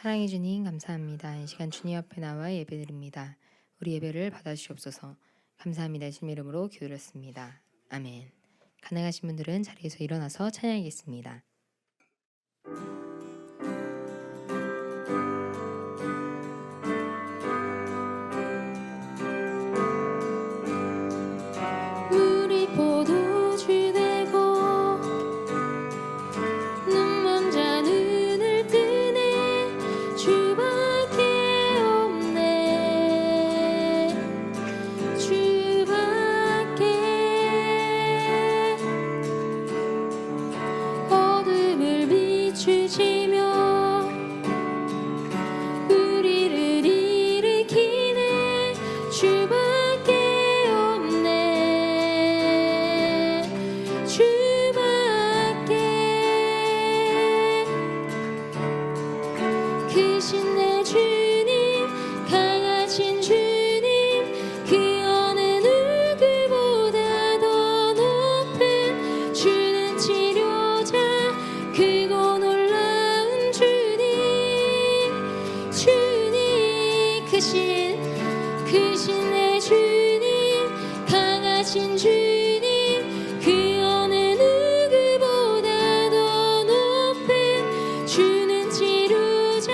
사랑해 주님 감사합니다. 이 시간 주님 앞에 나와 예배드립니다. 우리 예배를 받아주시옵소서. 감사합니다. 예수님 이름으로 기도드렸습니다. 아멘. 가능하신 분들은 자리에서 일어나서 찬양하겠습니다. 물이 포도주 되고 눈먼 자 눈을 뜨네. 주밖에 없네. 주밖에. 어둠을 비추시며 우리를 일으키네. 주밖에 없네. 주밖에. 크신 내 주님, 강하신 주님, 그 어느 누구보다 더 높은 주는 치료자, 크고 놀라운 주님. 주님 크신 내 주님, 강하신 주님, 그 어느 누구보다 더 높은 주는 치료자,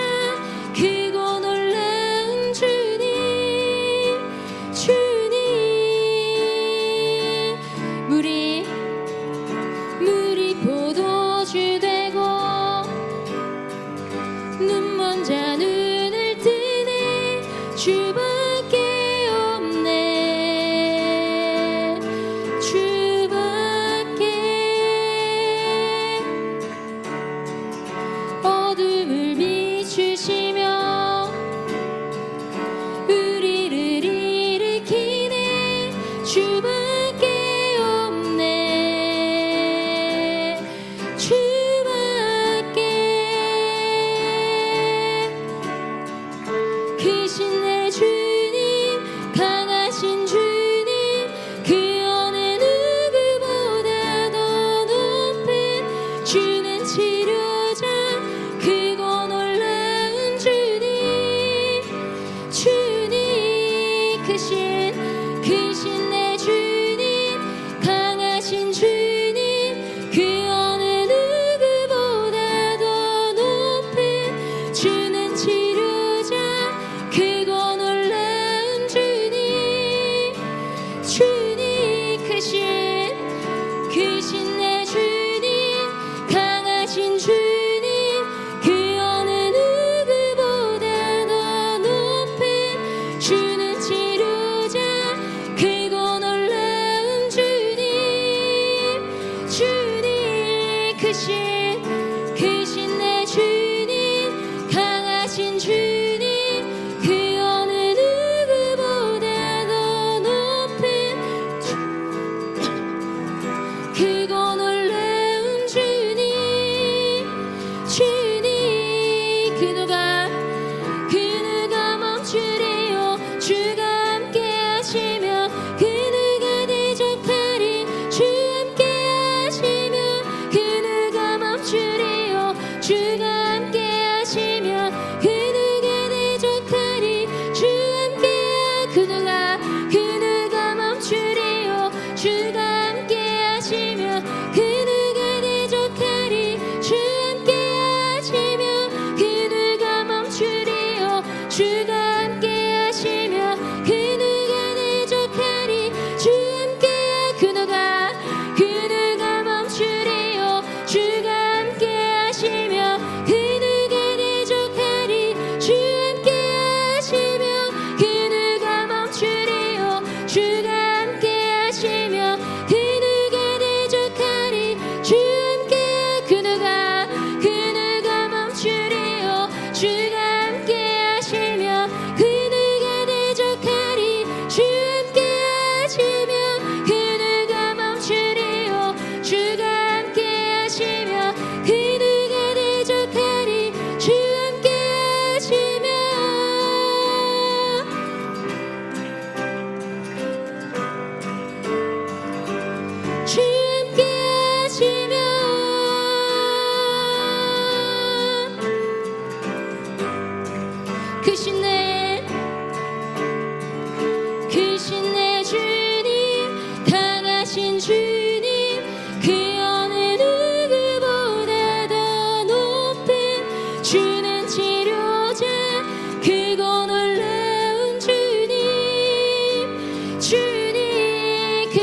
크고 놀라운 주님. 주님. 물이 포도주 되고 눈먼 자 눈을 뜨네. 주밖에 없네.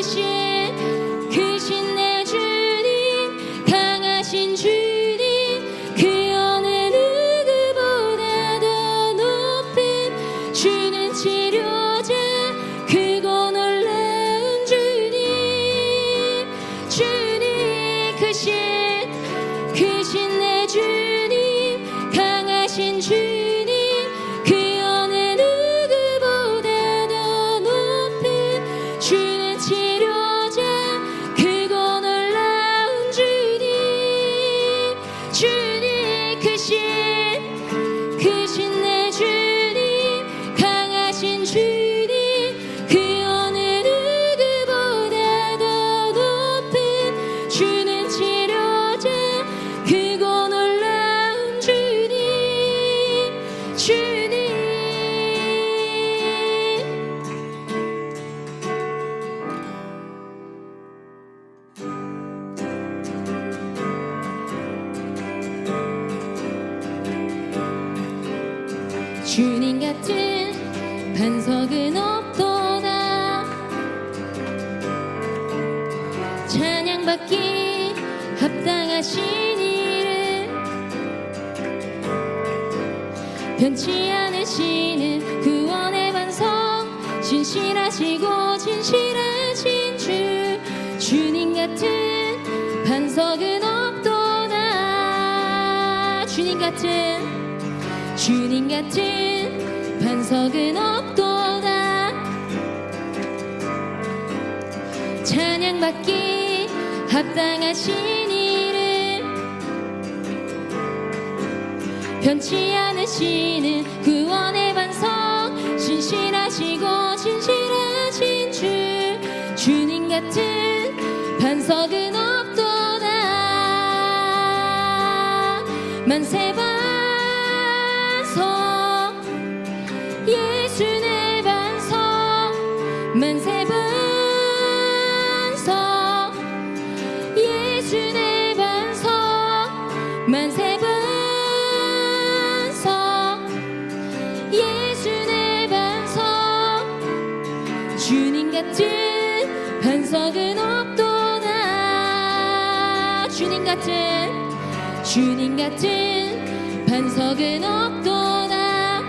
크신 내 주님 강하신 주님 그 어느 누구보다 더 높은 주는 치료자 크고 놀라운 주님 크신 내 주님 강하신 주님 그 어느 누구보다 더 높은 주는 치료자 크고 놀라운 주님 크신 내 주님 강하신 주님 그 어느 누구보다 더 높은 주는 치료자 크고 놀라운 주님 주님 같은 반석은 없도다 찬양받기 합당하신 이름 변치 않으시는 구원의 반석 신실하시고 진실하신 주님 같은 반석은 없도다 주님 같은 반석은 없도다 찬양받기 합당하신 이름 변치 않으시는 구원의 반석 신실하시고 진실하신 주님 같은 반석은 없도다 만세 반석 예수 내 반석 만세 반석 예수 내 반석 만세 반석 예수 내 반석 주님 같은 반석은 없도다 주님 같은 반석은 없도다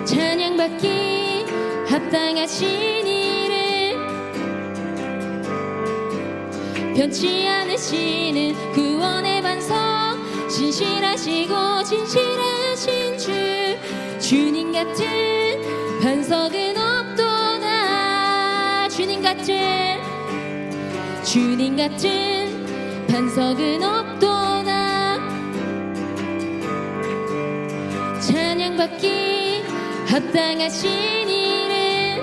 찬양받기 합당하신 이름 변치 않으시는 구원의 반석 신실하시고 진실하신 주님 같은 반석은 없도다 주님 같은 반석은 없도다 찬양받기 합당하신 이름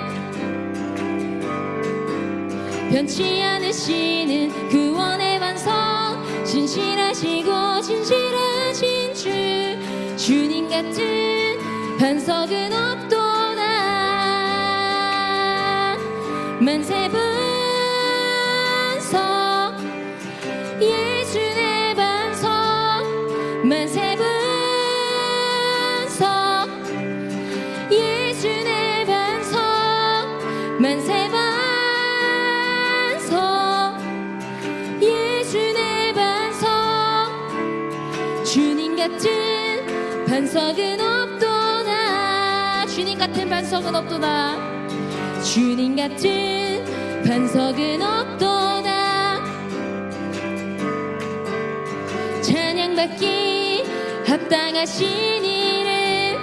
변치 않으시는 구원의 반석 신실하시고 진실하신 주님 같은 반석은 없도다 만세 반석 예수 내 반석 만세 반석 예수 내 반석 만세 반석 예수 내 반석 주님 같은 반석은 없도다 주님 같은 반석은 없도다 주님 같은 반석은 없도다 찬양받기 합당하신 이름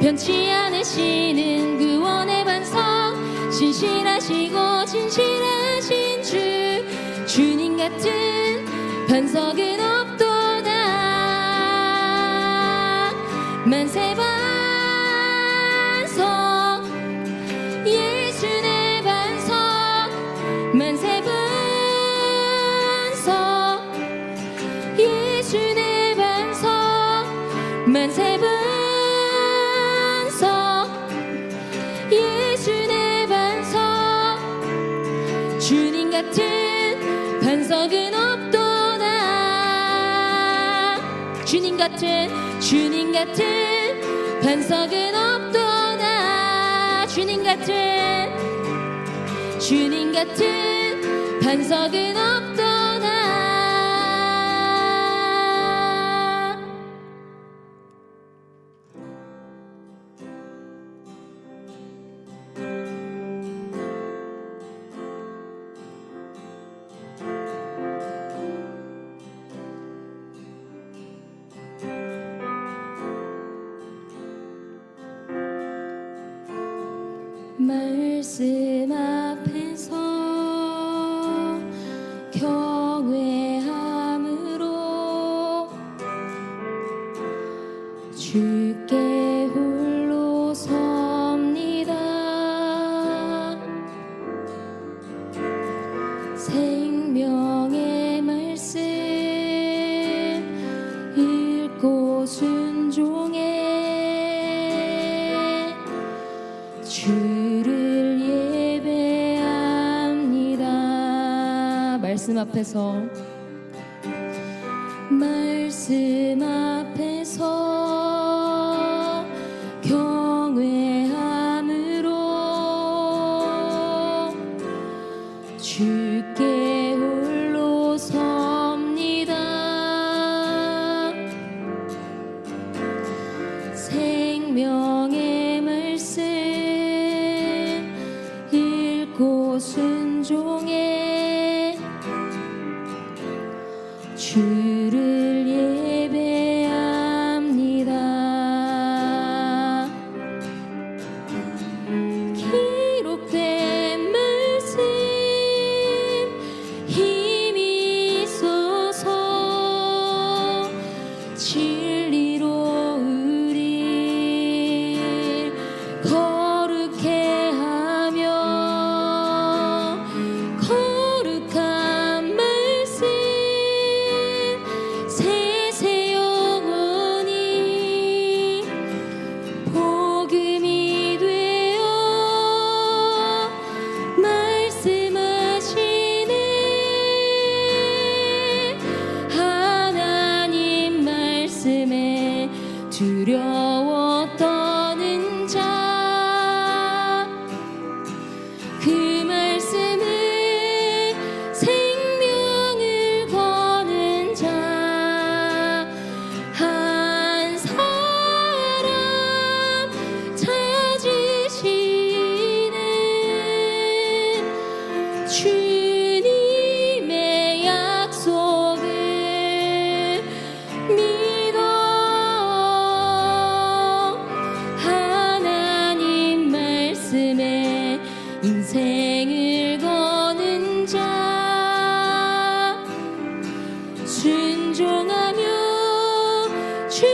변치 않으시는 구원의 반석 신실하시고 진실하신 주님 같은 반석은 없도다 만세 반석 예수 내 반석 만세 반석 예수 내 반석 만세 반석 예수 내 반석 주님 같은 반석은 없도다 주님 같은 반석은 없도다 주님 같은 반석은 없도다. 말씀 앞에서 경외함으로 주께 홀로 섭니다. 생명의 말씀 읽고 순종해 주를 예배합니다. 말씀 앞에서 경외함으로 주께 홀로 섭니다. 생명의 말씀 읽고 순종해 주를 예배합니다. 기록된 말씀 힘이 있어서 진리로 우리 거룩해 하며 거룩한 말씀 세세 영원히 복음이 되어 말씀하시네. 하나님 말씀에 두려워 떠는 자, 그 말씀은 생명을 거는 자, 한 사람 찾으시는 주님의 약속을 믿어. 하나님 말씀에 인생을 거는 자, 순종하며 주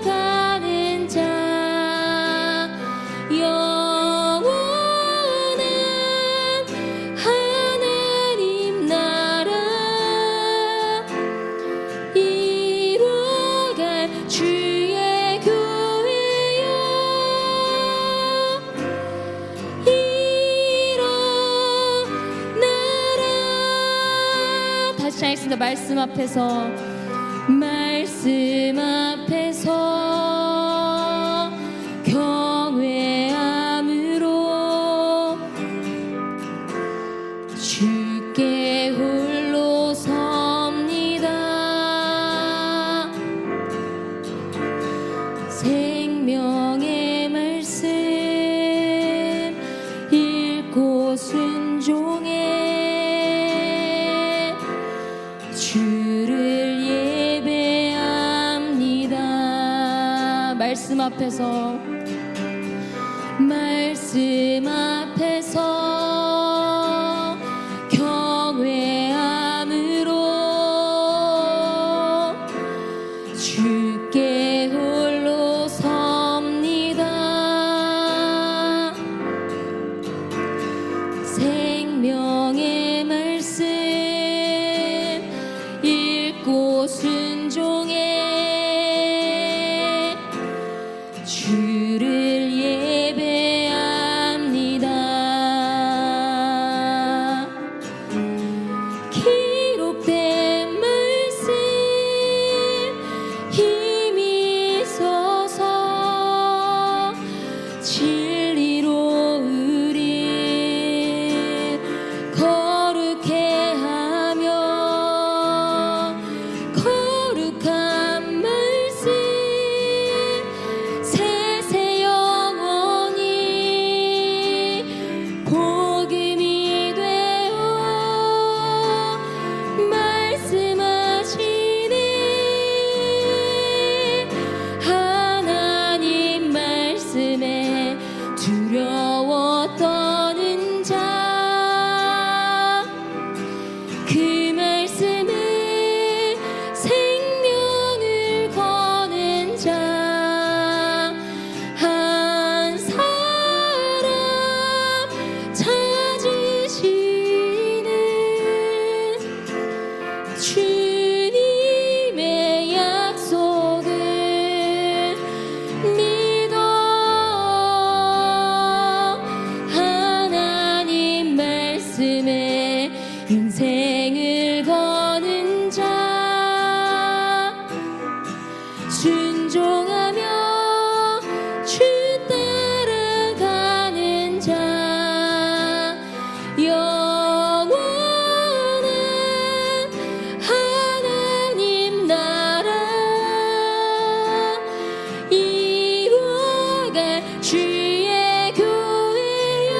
따라가는 자, 영원한 하나님 나라 이루어갈 주의 교회여 일어나라. 다시 하겠습니다. 말씀 앞에서 경외함으로 주께 홀로 섭니다. 생명의 말씀 읽고 순종해 주를 예배합니다. 말씀 앞에서 경외함으로 주께 홀로 섭니다. 생명의 말씀 읽고 순종해 주를 예배합니다. 기록된 말씀 힘이 있어서 진리 주의 교회여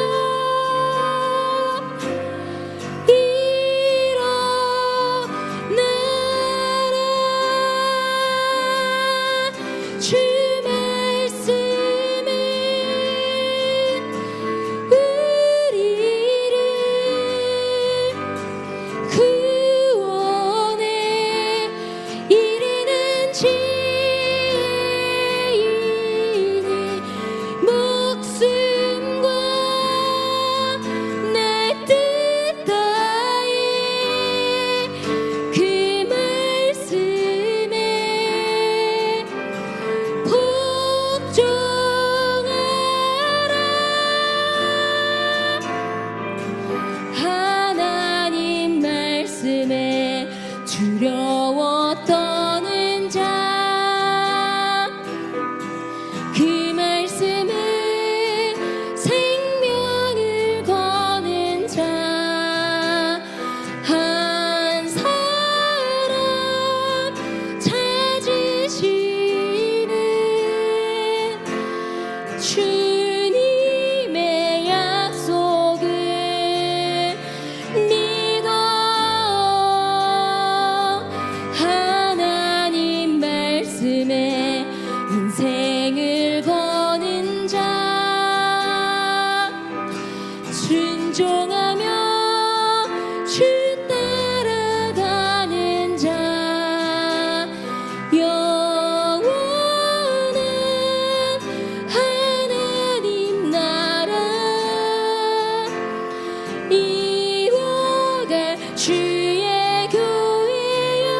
일어나라 주 말씀은 우리를 구원에 이르는 지혜이니 목숨과 내 뜻 다해 그 말씀에 복종하라 하나님 말씀에 두려워 떠는 자 그 말씀은 생명을 거는 자 한 사람 찾으시는 주님의 약속을 믿어 하나님 말씀에 인생을 거는 자 순종하며 주 따라가는 자 영원한 하나님 나라 이뤄갈 주의 교회여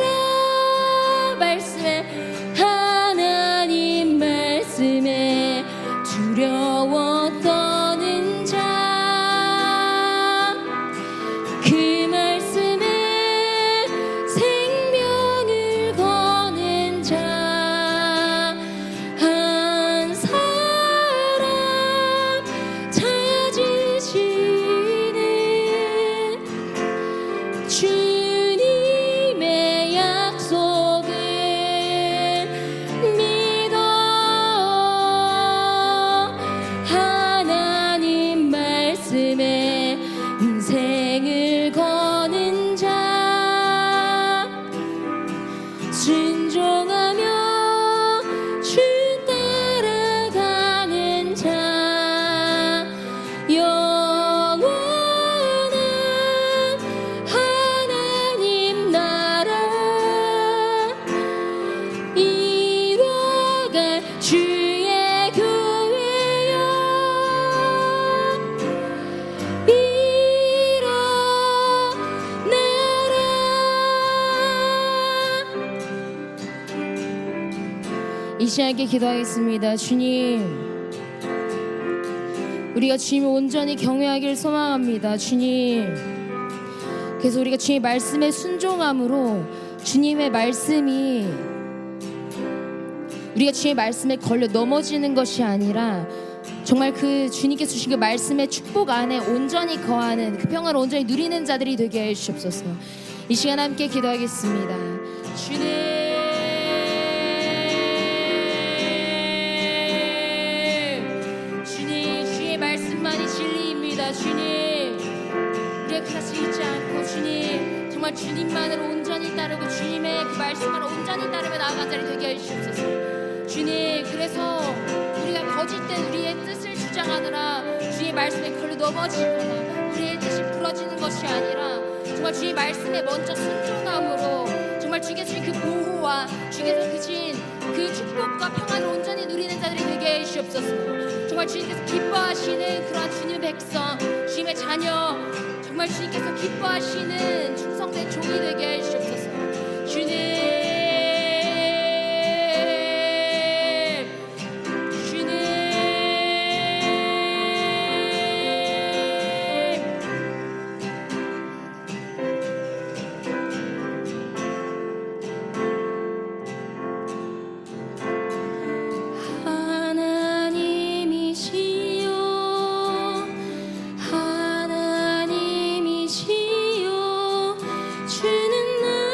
일어나라 말씀에 하나님 말씀에 두려워 떠는 자 그 말씀에 생명을 거는 자 한 사람 찾으시는 주님의 약속을 믿어 하나님 말씀에 인생을 거는 자 순종하며 주 따라가는 자 영원한 하나님 나라 이뤄갈 주의 교회여 일어나라 이 시간에 기도하겠습니다. 주님 우리가 주님을 온전히 경외하기를 소망합니다. 주님 그래서 우리가 주님의 말씀에 순종함으로 주님의 말씀이 우리가 주님의 말씀에 걸려 넘어지는 것이 아니라 정말 그 주님께서 주신 그 말씀의 축복 안에 온전히 거하는 그 평화를 온전히 누리는 자들이 되게 해 주시옵소서. 이 시간 함께 기도하겠습니다. 주님 주의 말씀만이 진리입니다. 주님 우리가 그것을 잊지 않고 주님 정말 주님만을 온전히 따르고 주님의 그 말씀을 온전히 따르며 나아간 자리 되게 해주시옵소서. 주님 그래서 우리가 거짓된 우리의 뜻을 주장하느라 주의 말씀에 걸려 넘어지거나 우리의 뜻이 부러지는 것이 아니라 정말 주의 말씀에 먼저 순종함으로 정말 주께서 주신 그 보호와 주께서 주신 그 축복과 평안을 온전히 누리는 자들이 되게 해주시옵소서. 정말 주님께서 기뻐하시는 그러한 주님의 백성 주님의 자녀 정말 주님께서 기뻐하시는 충성된 종이 되게 해주시옵소서. 주님 주는 나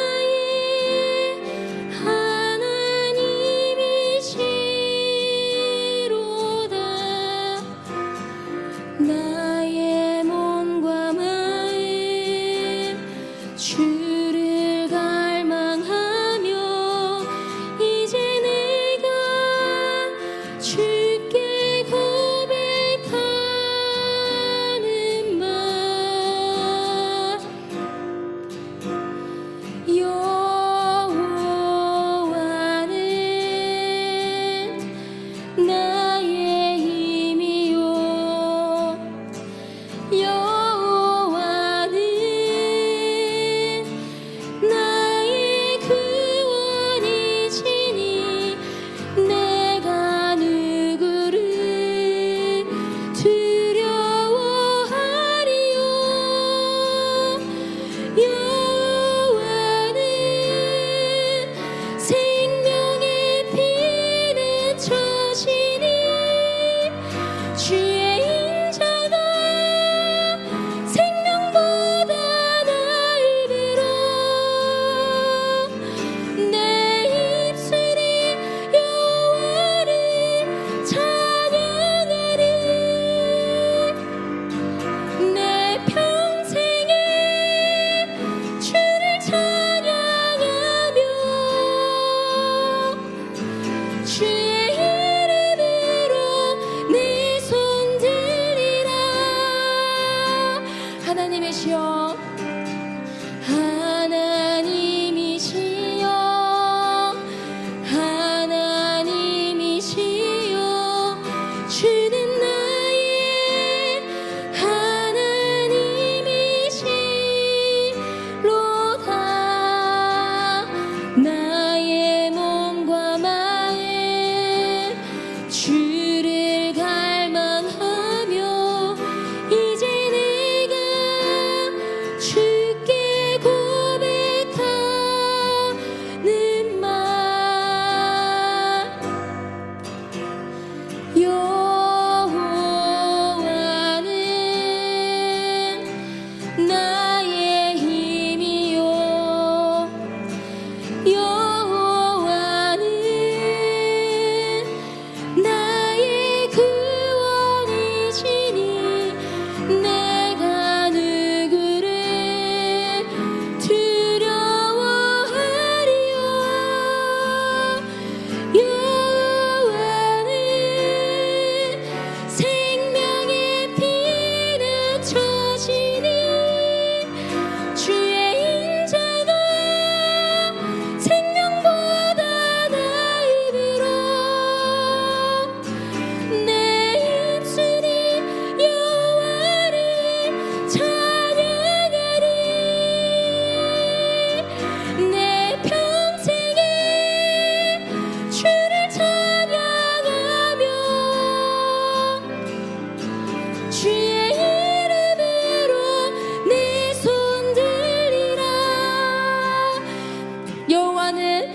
여호와는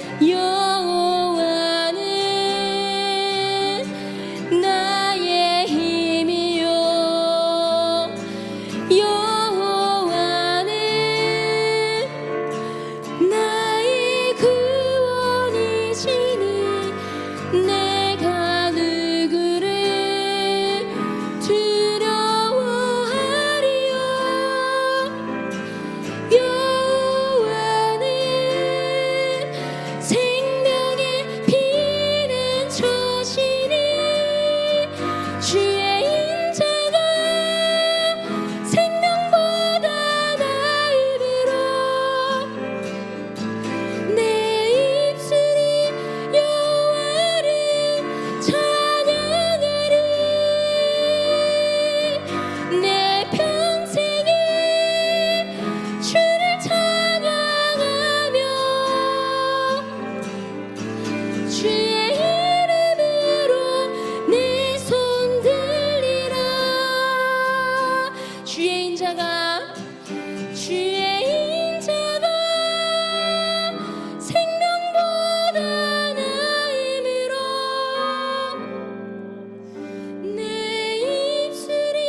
나의 힘이요 여호와는 나의 구원이시니 내가 누구를 두려워하리요 여호와는 생명의 피는 저시니 주의 인자가 생명보다 나음으로 내 입술이 여호와를 찬양하리 내 평생에 주를 찬양하며 주의 이름으로 내 손 들리라 주의 인자가 생명보다 나음으로 내 입술이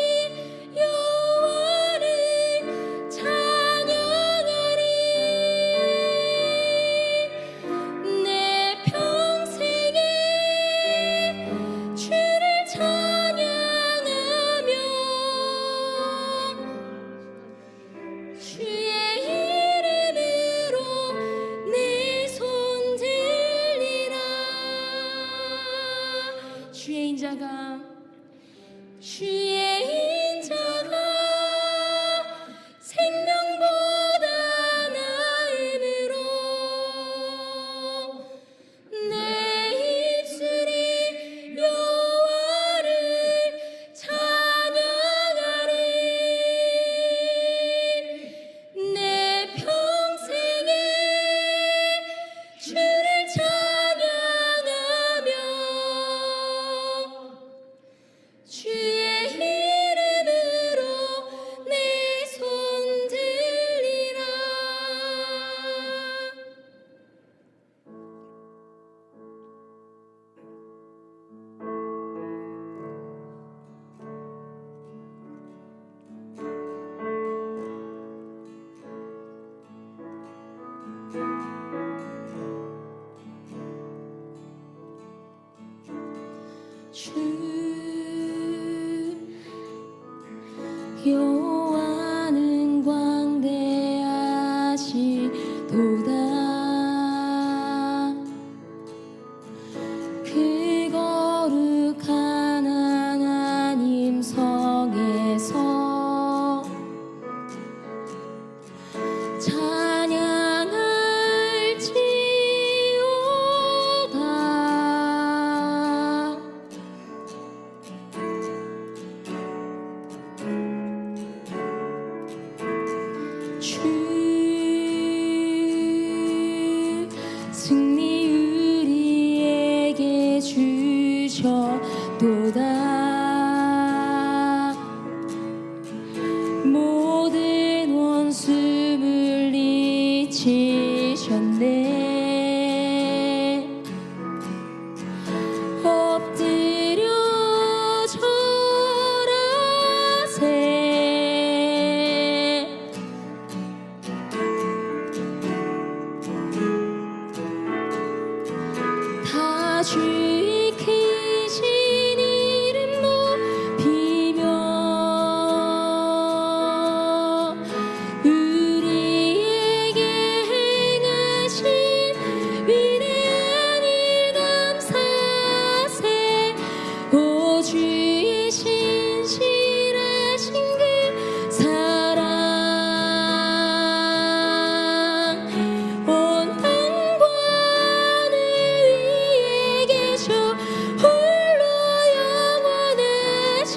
여호와를 찬양하리 내 평생에 주를 찬양하며 주의 이름으로 내 손 들리라 주의 인자가 생명보다 나음으로 내 입술이 여호와를 찬양하리 내 평생에 주를 찬양하며 주의 이름으로 내 손 들리라 주 여호와는 광대하시도다 그 거룩한 하나님 성에서 찬양할지어다 주 승리 우리에게 주셨도다 모든 원수 물리치셨네 엎드려 절하세 다 주의 크신 이름 높이며 우리에게 행하신 위대한 일 감사세 오 주의 신실하신 그 사랑 온 땅과 하늘 위에 계셔 홀로 영원하신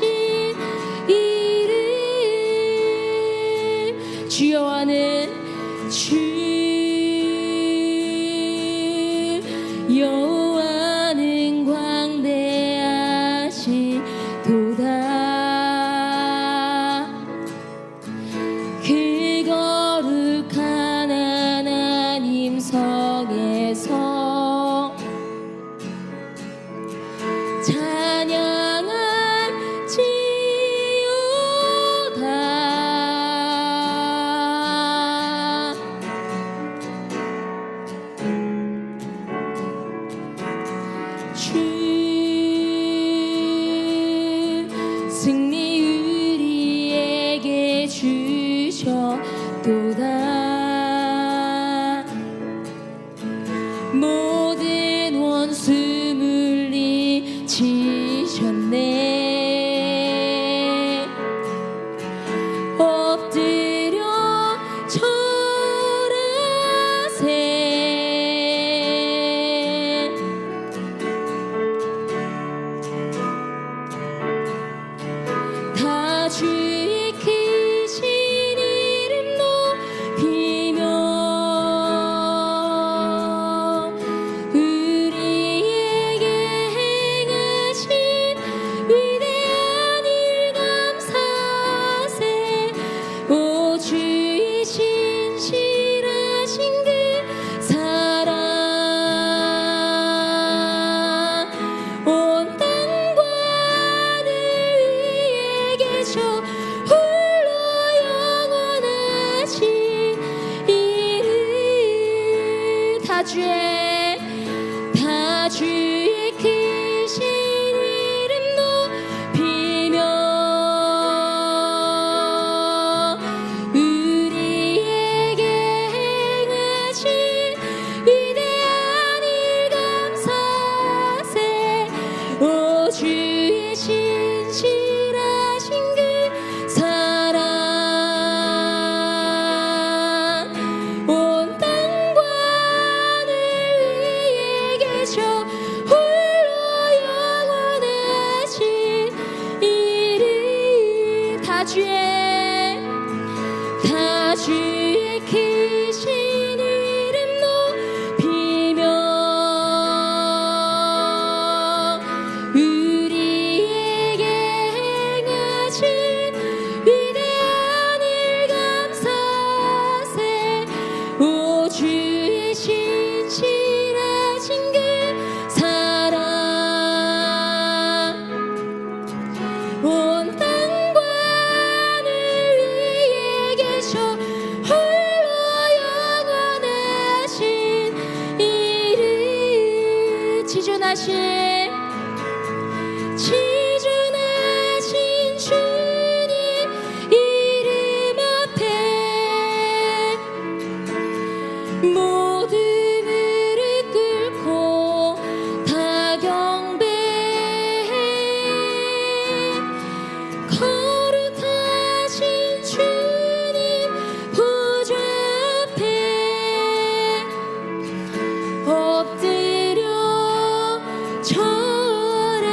이름 주여와는 여호와는 광대하시도다 그 거룩한 하나님 성 성에서 찬양할지어다. 주 승리 우리에게 주셨도다. 모든 원수 물리치셨네. 엎드려 절하세. 다 주의 크신 이름 높이며 우리에게 행하신 위대한 일 감사하세. 오 주의 신실하신 그 사랑 온 땅과 하늘 위에 계셔 홀로 영원하신 이름. 다 주의 크신 이름 높이며 우리에게 행하신 위대한 일 감사하세. 오 주의 신실하신 그 사랑 온 땅과 하늘 위에 계셔 홀로 영원하신 이름. 다 주의 크신 이름 높이며 우리에게 행하신 위대한 일 감사하세. 오 주의 신실하신 그 사랑 온 땅과 하늘 위에 계셔 홀로 영원하신 이름. 지존하신 주님 이름 앞에 모두 무릎 꿇고 다 경배해. 거룩하신 주님 보좌 앞에 엎드려 절하세.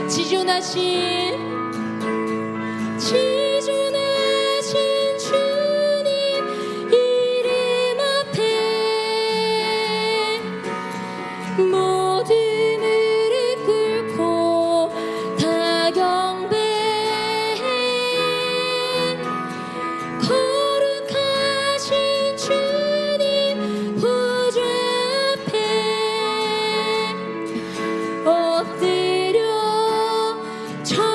지존하신 주님 이름 앞에 모두 무릎 꿇고 다 경배해. 거룩하신 주님 보좌 앞에 엎드려 절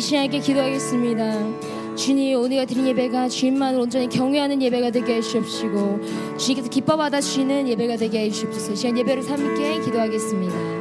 신앙있게 기도하겠습니다. 주님, 오늘가 드린 예배가 주님만을 온전히 경외하는 예배가 되게 해주시옵시고 주님께서 기뻐 받아주시는 예배가 되게 해주시옵소서. 시간 예배를 함께 기도하겠습니다.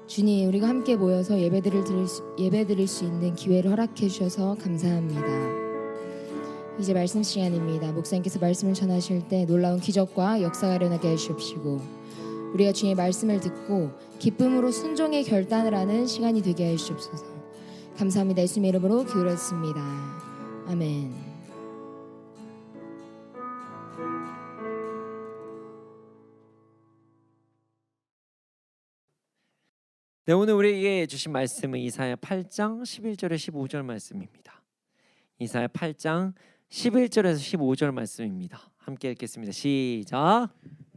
주님, 주님, 우리가 함께 모여서 예배드릴 수 있는 기회를 허락해 주셔서 감사합니다. 이제 말씀 시간입니다. 목사님께서 말씀을 전하실 때 놀라운 기적과 역사가 일어나게 해주시옵시고 우리가 주님의 말씀을 듣고 기쁨으로 순종의 결단을 하는 시간이 되게 해주시옵소서. 감사합니다. 예수님의 이름으로 기도했습니다. 아멘. 네, 오늘 우리에게 주신 말씀은 이사야 8장 11절에 15절 말씀입니다. 이사야 8장 11절에서 15절 말씀입니다. 함께 읽겠습니다. 시작.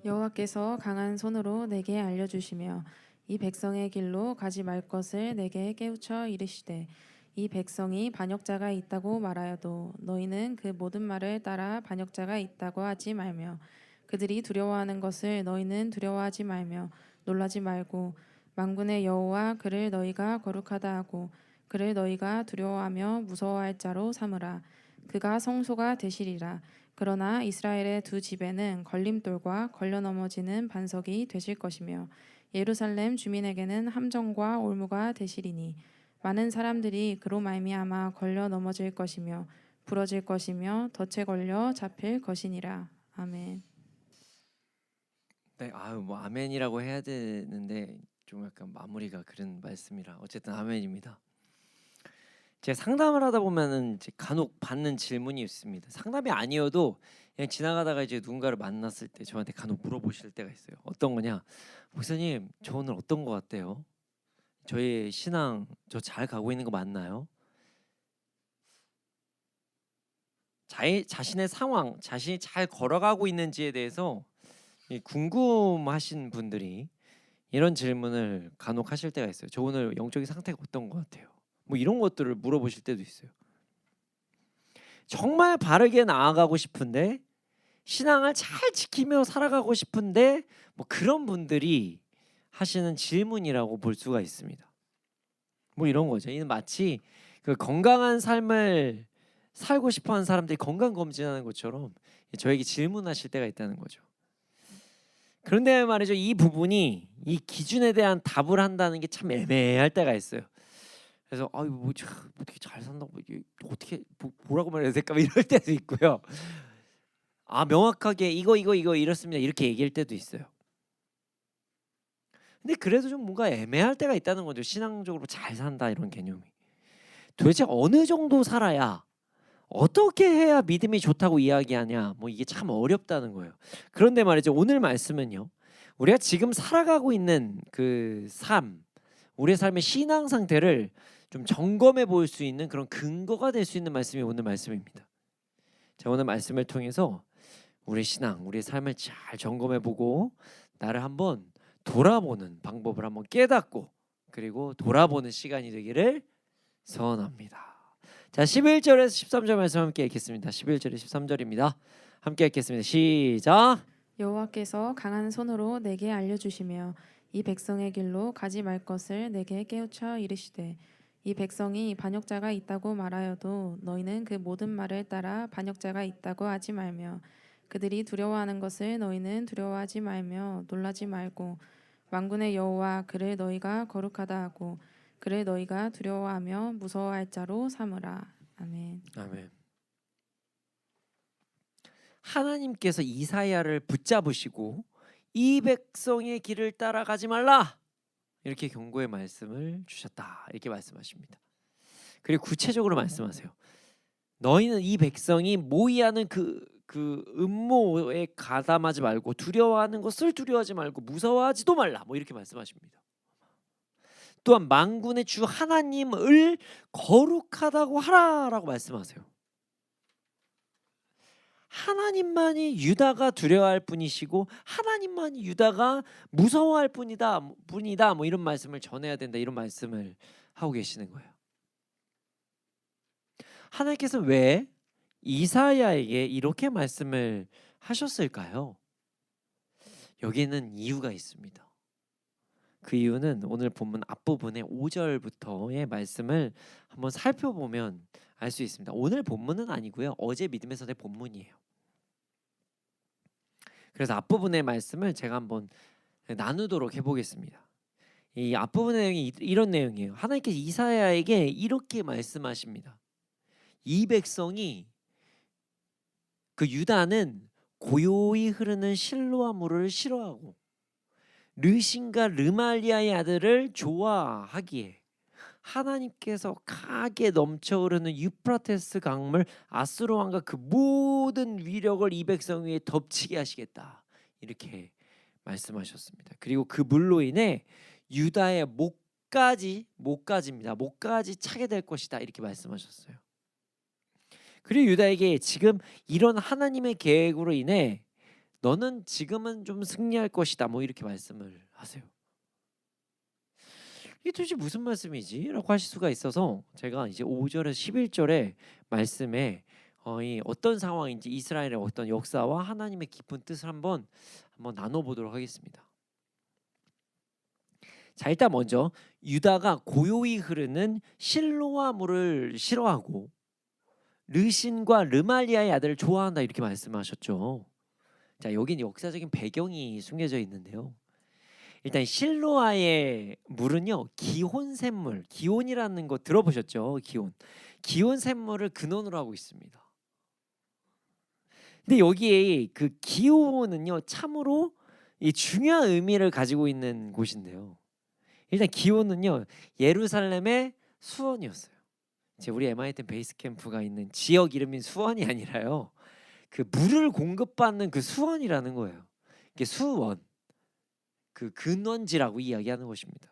여호와께서 강한 손으로 내게 알려주시며 이 백성의 길로 가지 말 것을 내게 깨우쳐 이르시되 이 백성이 반역자가 있다고 말하여도 너희는 그 모든 말을 따라 반역자가 있다고 하지 말며 그들이 두려워하는 것을 너희는 두려워하지 말며 놀라지 말고 만군의 여호와 그를 너희가 거룩하다 하고 그를 너희가 두려워하며 무서워할 자로 삼으라. 그가 성소가 되시리라. 그러나 이스라엘의 두 집에는 걸림돌과 걸려 넘어지는 반석이 되실 것이며 예루살렘 주민에게는 함정과 올무가 되시리니 많은 사람들이 그로 말미암아 걸려 넘어질 것이며 부러질 것이며 덫에 걸려 잡힐 것이니라. 아멘. 네, 뭐 아멘이라고 해야 되는데 좀 약간 마무리가 그런 말씀이라 어쨌든 아멘입니다. 제가 상담을 하다 보면은 이제 간혹 받는 질문이 있습니다. 상담이 아니어도 그냥 지나가다가 이제 누군가를 만났을 때 저한테 간혹 물어보실 때가 있어요. 어떤 거냐? 목사님, 저 오늘 어떤 거 같아요? 저의 신앙 저 잘 가고 있는 거 맞나요? 자신의 상황, 자신이 잘 걸어가고 있는지에 대해서 궁금하신 분들이 이런 질문을 간혹 하실 때가 있어요. 저 오늘 영적인 상태가 어떤 것 같아요? 뭐 이런 것들을 물어보실 때도 있어요. 정말 바르게 나아가고 싶은데 신앙을 잘 지키며 살아가고 싶은데 뭐 그런 분들이 하시는 질문이라고 볼 수가 있습니다. 뭐 이런 거죠. 이는 마치 그 건강한 삶을 살고 싶어하는 사람들이 건강 검진하는 것처럼 저에게 질문하실 때가 있다는 거죠. 그런데 말이죠, 이 부분이 이 기준에 대한 답을 한다는 게 참 애매할 때가 있어요. 그래서 뭐 어떻게 잘 산다고 어떻게 뭐라고 말해야 될까 이럴 때도 있고요. 명확하게 이거 이렇습니다 이렇게 얘기할 때도 있어요. 근데 그래도 좀 뭔가 애매할 때가 있다는 거죠. 신앙적으로 잘 산다 이런 개념이 도대체 어느 정도 살아야 어떻게 해야 믿음이 좋다고 이야기하냐, 뭐 이게 참 어렵다는 거예요. 그런데 말이죠, 오늘 말씀은요, 우리가 지금 살아가고 있는 그 삶, 우리의 삶의 신앙 상태를 좀 점검해 볼 수 있는 그런 근거가 될 수 있는 말씀이 오늘 말씀입니다. 자, 오늘 말씀을 통해서 우리 신앙, 우리의 삶을 잘 점검해 보고 나를 한번 돌아보는 방법을 한번 깨닫고 그리고 돌아보는 시간이 되기를 소원합니다. 자, 11절에서 13절 말씀 함께 읽겠습니다. 11절에 13절입니다. 함께 읽겠습니다. 시작. 여호와께서 강한 손으로 내게 알려주시며 이 백성의 길로 가지 말 것을 내게 깨우쳐 이르시되 이 백성이 반역자가 있다고 말하여도 너희는 그 모든 말을 따라 반역자가 있다고 하지 말며 그들이 두려워하는 것을 너희는 두려워하지 말며 놀라지 말고 만군의 여호와 그를 너희가 거룩하다 하고 그를 너희가 두려워하며 무서워할 자로 삼으라. 아멘. 아멘. 하나님께서 이사야를 붙잡으시고 이 백성의 길을 따라가지 말라 이렇게 경고의 말씀을 주셨다 이렇게 말씀하십니다. 그리고 구체적으로 말씀하세요. 너희는 이 백성이 모의하는 그 음모에 가담하지 말고 두려워하는 것을 두려워하지 말고 무서워하지도 말라 뭐 이렇게 말씀하십니다. 또한 만군의 주 하나님을 거룩하다고 하라라고 말씀하세요. 하나님만이 유다가 두려워할 뿐이시고 하나님만이 유다가 무서워할 뿐이다 뭐 이런 말씀을 전해야 된다 이런 말씀을 하고 계시는 거예요. 하나님께서 왜 이사야에게 이렇게 말씀을 하셨을까요? 여기에는 이유가 있습니다. 그 이유는 오늘 본문 앞부분의 5절부터의 말씀을 한번 살펴보면 알 수 있습니다. 오늘 본문은 아니고요. 어제 믿음의 서대 본문이에요. 그래서 앞부분의 말씀을 제가 한번 나누도록 해보겠습니다. 이 앞부분의 내용이 이런 내용이에요. 하나님께서 이사야에게 이렇게 말씀하십니다. 이 백성이 그 유다는 고요히 흐르는 실로아 물을 싫어하고 르신과 르말리아의 아들을 좋아하기에 하나님께서 강하게 넘쳐 흐르는 유프라테스 강물 아수르 왕과 그 모든 위력을 이 백성 위에 덮치게 하시겠다 이렇게 말씀하셨습니다. 그리고 그 물로 인해 유다의 목까지입니다. 목까지 차게 될 것이다 이렇게 말씀하셨어요. 그리고 유다에게 지금 이런 하나님의 계획으로 인해 너는 지금은 좀 승리할 것이다 뭐 이렇게 말씀을 하세요. 이게 도대체 무슨 말씀이지? 라고 하실 수가 있어서 제가 이제 5절에서 11절의 말씀에 이 어떤 상황인지 이스라엘의 어떤 역사와 하나님의 깊은 뜻을 한번 나눠보도록 하겠습니다. 자, 일단 먼저 유다가 고요히 흐르는 실로아 물을 싫어하고 르신과 르말리아의 아들을 좋아한다 이렇게 말씀하셨죠. 자, 여기는 역사적인 배경이 숨겨져 있는데요. 일단 실로아의 물은요 기혼 샘물, 기혼이라는 거 들어보셨죠? 기혼 샘물을 근원으로 하고 있습니다. 근데 여기에 그 기혼은요 참으로 이 중요한 의미를 가지고 있는 곳인데요. 일단 기혼은요 예루살렘의 수원이었어요. 우리 MIT 베이스 캠프가 있는 지역 이름인 수원이 아니라요. 그 물을 공급받는 그 수원이라는 거예요. 이게 수원, 그 근원지라고 이야기하는 것입니다.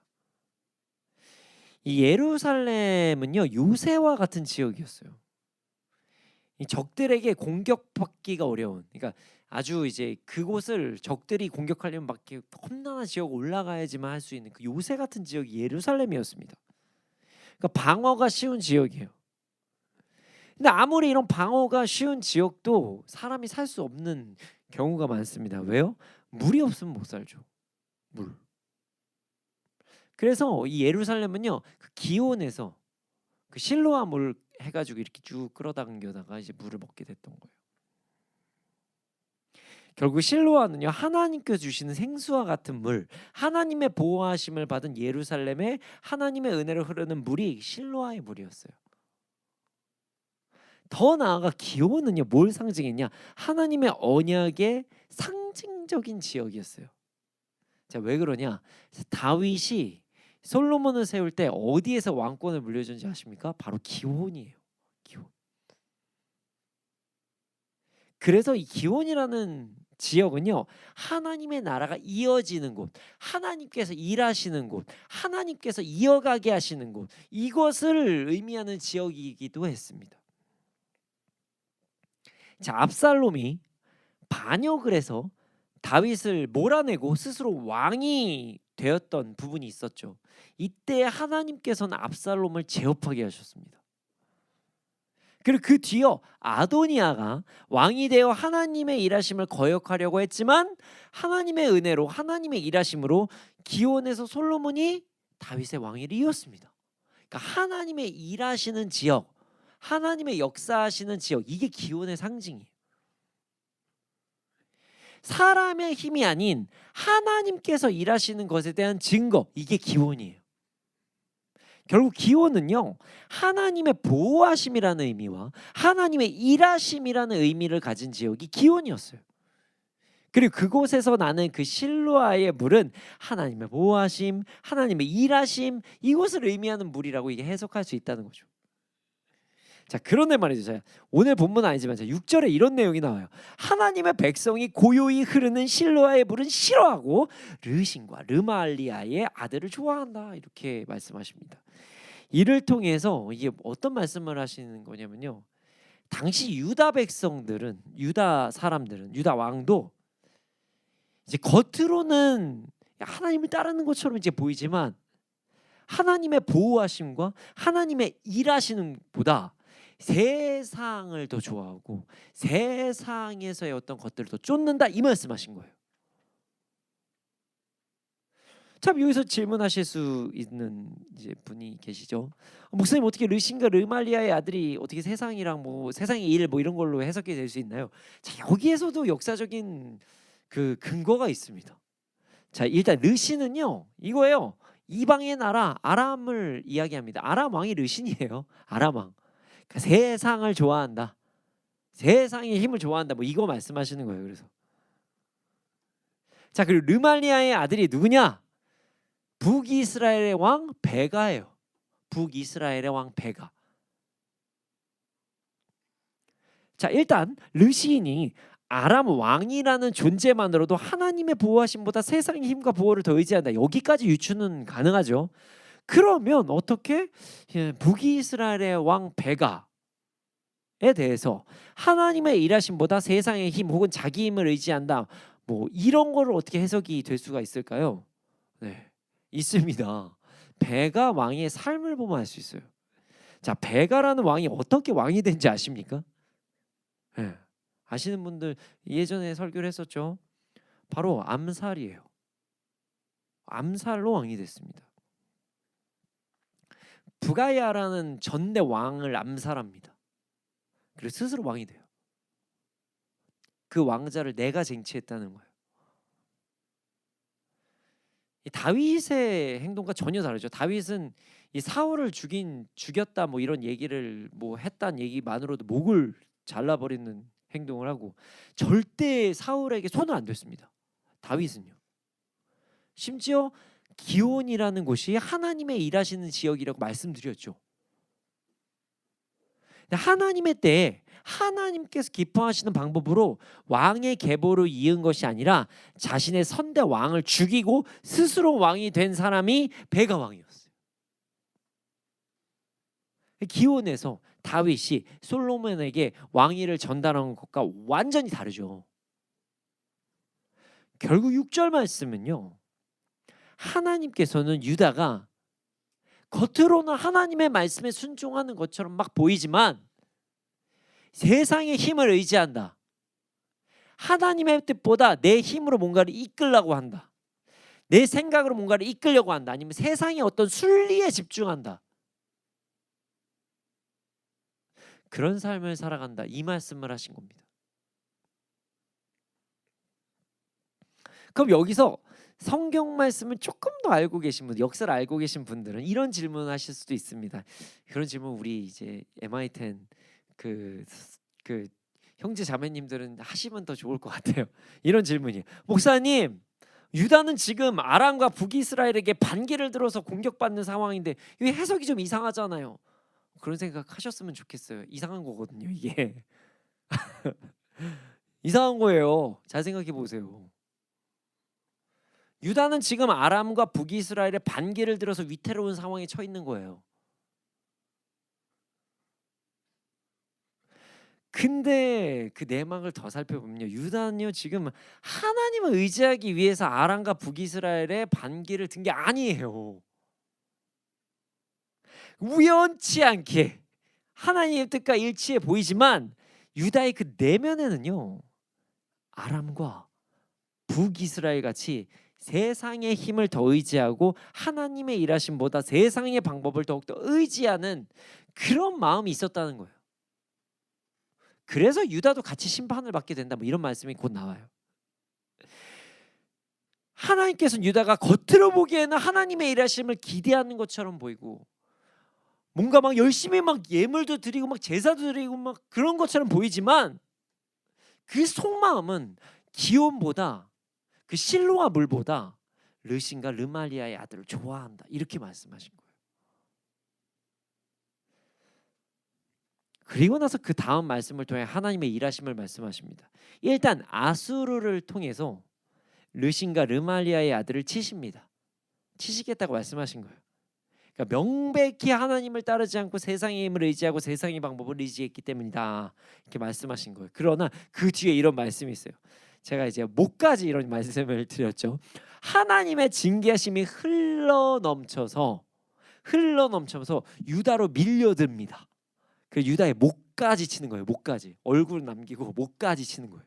이 예루살렘은요 요새와 같은 지역이었어요. 이 적들에게 공격받기가 어려운, 그러니까 아주 이제 그곳을 적들이 공격하려면 막 험난한 지역 올라가야지만 할 수 있는 그 요새 같은 지역이 예루살렘이었습니다. 그러니까 방어가 쉬운 지역이에요. 근데 아무리 이런 방어가 쉬운 지역도 사람이 살 수 없는 경우가 많습니다. 왜요? 물이 없으면 못 살죠. 물. 그래서 이 예루살렘은요 그 기온에서 그 실로아 물 해가지고 이렇게 쭉 끌어당겨다가 이제 물을 먹게 됐던 거예요. 결국 실로아는요 하나님께서 주시는 생수와 같은 물, 하나님의 보호하심을 받은 예루살렘에 하나님의 은혜로 흐르는 물이 실로아의 물이었어요. 더 나아가 기온은요 뭘 상징했냐? 하나님의 언약의 상징적인 지역이었어요. 자, 왜 그러냐? 다윗이 솔로몬을 세울 때 어디에서 왕권을 물려준지 아십니까? 바로 기온이에요. 기온. 그래서 이 기온이라는 지역은요 하나님의 나라가 이어지는 곳, 하나님께서 일하시는 곳, 하나님께서 이어가게 하시는 곳, 이것을 의미하는 지역이기도 했습니다. 자, 압살롬이 반역을 해서 다윗을 몰아내고 스스로 왕이 되었던 부분이 있었죠. 이때 하나님께서는 압살롬을 제압하게 하셨습니다. 그리고 그 뒤에 아도니아가 왕이 되어 하나님의 일하심을 거역하려고 했지만 하나님의 은혜로, 하나님의 일하심으로 기온에서 솔로몬이 다윗의 왕위를 이었습니다. 그러니까 하나님의 일하시는 지역, 하나님의 역사하시는 지역, 이게 기온의 상징이에요. 사람의 힘이 아닌 하나님께서 일하시는 것에 대한 증거, 이게 기원이에요. 결국 기원은요, 하나님의 보호하심이라는 의미와 하나님의 일하심이라는 의미를 가진 지역이 기원이었어요. 그리고 그곳에서 나는 그 실로아의 물은 하나님의 보호하심, 하나님의 일하심, 이것을 의미하는 물이라고 이게 해석할 수 있다는 거죠. 자, 그런데 말이죠. 제가 오늘 본문은 아니지만 6절에 이런 내용이 나와요. 하나님의 백성이 고요히 흐르는 실로아의 물은 싫어하고 르신과 르말리아의 아들을 좋아한다, 이렇게 말씀하십니다. 이를 통해서 이게 어떤 말씀을 하시는 거냐면요, 당시 유다 백성들은, 유다 사람들은, 유다 왕도 이제 겉으로는 하나님을 따르는 것처럼 이제 보이지만 하나님의 보호하심과 하나님의 일하시는 보다 세상을 더 좋아하고 세상에서의 어떤 것들을 더 쫓는다, 이 말씀하신 거예요. 참, 여기서 질문하실 수 있는 이제 분이 계시죠. 목사님, 어떻게 르신과 르말리아의 아들이 어떻게 세상이랑 뭐 세상의 일 뭐 이런 걸로 해석이 될 수 있나요? 자, 여기에서도 역사적인 그 근거가 있습니다. 자, 일단 르신은요, 이거예요. 이방의 나라 아람을 이야기합니다. 아람 왕이 르신이에요. 아람 왕. 그러니까 세상을 좋아한다, 세상의 힘을 좋아한다, 뭐 이거 말씀하시는 거예요. 그래서 자, 그리고 르말리아의 아들이 누구냐? 북이스라엘의 왕 베가예요. 북이스라엘의 왕 베가. 자, 일단 르신이 아람 왕이라는 존재만으로도 하나님의 보호하심보다 세상의 힘과 보호를 더 의지한다, 여기까지 유추는 가능하죠. 그러면 어떻게 북이스라엘의 왕 베가에 대해서 하나님의 일하심보다 세상의 힘 혹은 자기 힘을 의지한다, 뭐 이런 거를 어떻게 해석이 될 수가 있을까요? 네, 있습니다. 베가 왕의 삶을 보면 알 수 있어요. 자, 베가라는 왕이 어떻게 왕이 된지 아십니까? 네, 아시는 분들 예전에 설교를 했었죠. 바로 암살이에요. 암살로 왕이 됐습니다. 부가야라는 전대 왕을 암살합니다. 그래서 스스로 왕이 돼요. 그 왕자를 내가 쟁취했다는 거예요. 이 다윗의 행동과 전혀 다르죠. 다윗은 이 사울을 죽였다 뭐 이런 얘기를 뭐 했다는 얘기만으로도 목을 잘라버리는 행동을 하고 절대 사울에게 손을 안 댔습니다. 다윗은요. 심지어 기온이라는 곳이 하나님의 일하시는 지역이라고 말씀드렸죠. 하나님의 때에 하나님께서 기뻐하시는 방법으로 왕의 계보를 이은 것이 아니라 자신의 선대 왕을 죽이고 스스로 왕이 된 사람이 베가 왕이었어요. 기온에서 다윗이 솔로몬에게 왕위를 전달한 것과 완전히 다르죠. 결국 6절 말씀은요, 하나님께서는 유다가 겉으로는 하나님의 말씀에 순종하는 것처럼 막 보이지만 세상의 힘을 의지한다, 하나님의 뜻보다 내 힘으로 뭔가를 이끌려고 한다, 내 생각으로 뭔가를 이끌려고 한다, 아니면 세상의 어떤 순리에 집중한다, 그런 삶을 살아간다, 이 말씀을 하신 겁니다. 그럼 여기서 성경 말씀을 조금 더 알고 계신 분, 역사를 알고 계신 분들은 이런 질문을 하실 수도 있습니다. 그런 질문 우리 이제 MI10 그 형제 자매님들은 하시면 더 좋을 것 같아요. 이런 질문이에요. 목사님, 유다는 지금 아람과 북이스라엘에게 반기를 들어서 공격받는 상황인데 이 해석이 좀 이상하잖아요. 그런 생각하셨으면 좋겠어요. 이상한 거거든요, 이게. 이상한 거예요. 잘 생각해 보세요. 유다는 지금 아람과 북이스라엘의 반기를 들어서 위태로운 상황에 처해 있는 거예요. 근데 그 내막을 더 살펴보면요, 유다는요 지금 하나님을 의지하기 위해서 아람과 북이스라엘의 반기를 든 게 아니에요. 우연치 않게 하나님의 뜻과 일치해 보이지만 유다의 그 내면에는요, 아람과 북이스라엘 같이 세상의 힘을 더 의지하고 하나님의 일하심보다 세상의 방법을 더욱더 의지하는 그런 마음이 있었다는 거예요. 그래서 유다도 같이 심판을 받게 된다, 뭐 이런 말씀이 곧 나와요. 하나님께서는 유다가 겉으로 보기에는 하나님의 일하심을 기대하는 것처럼 보이고 뭔가 막 열심히 막 예물도 드리고 막 제사도 드리고 막 그런 것처럼 보이지만 그 속마음은 기온보다 그 실로와 물보다 르신과 르말리아의 아들을 좋아한다, 이렇게 말씀하신 거예요. 그리고 나서 그 다음 말씀을 통해 하나님의 일하심을 말씀하십니다. 일단 아수르를 통해서 르신과 르말리아의 아들을 치십니다. 치시겠다고 말씀하신 거예요. 그러니까 명백히 하나님을 따르지 않고 세상의 힘을 의지하고 세상의 방법을 의지했기 때문이다, 이렇게 말씀하신 거예요. 그러나 그 뒤에 이런 말씀이 있어요. 제가 이제 목까지 이런 말씀을 드렸죠. 하나님의 징계하심이 흘러 넘쳐서 유다로 밀려듭니다. 그 유다의 목까지 치는 거예요. 목까지, 얼굴 남기고 목까지 치는 거예요.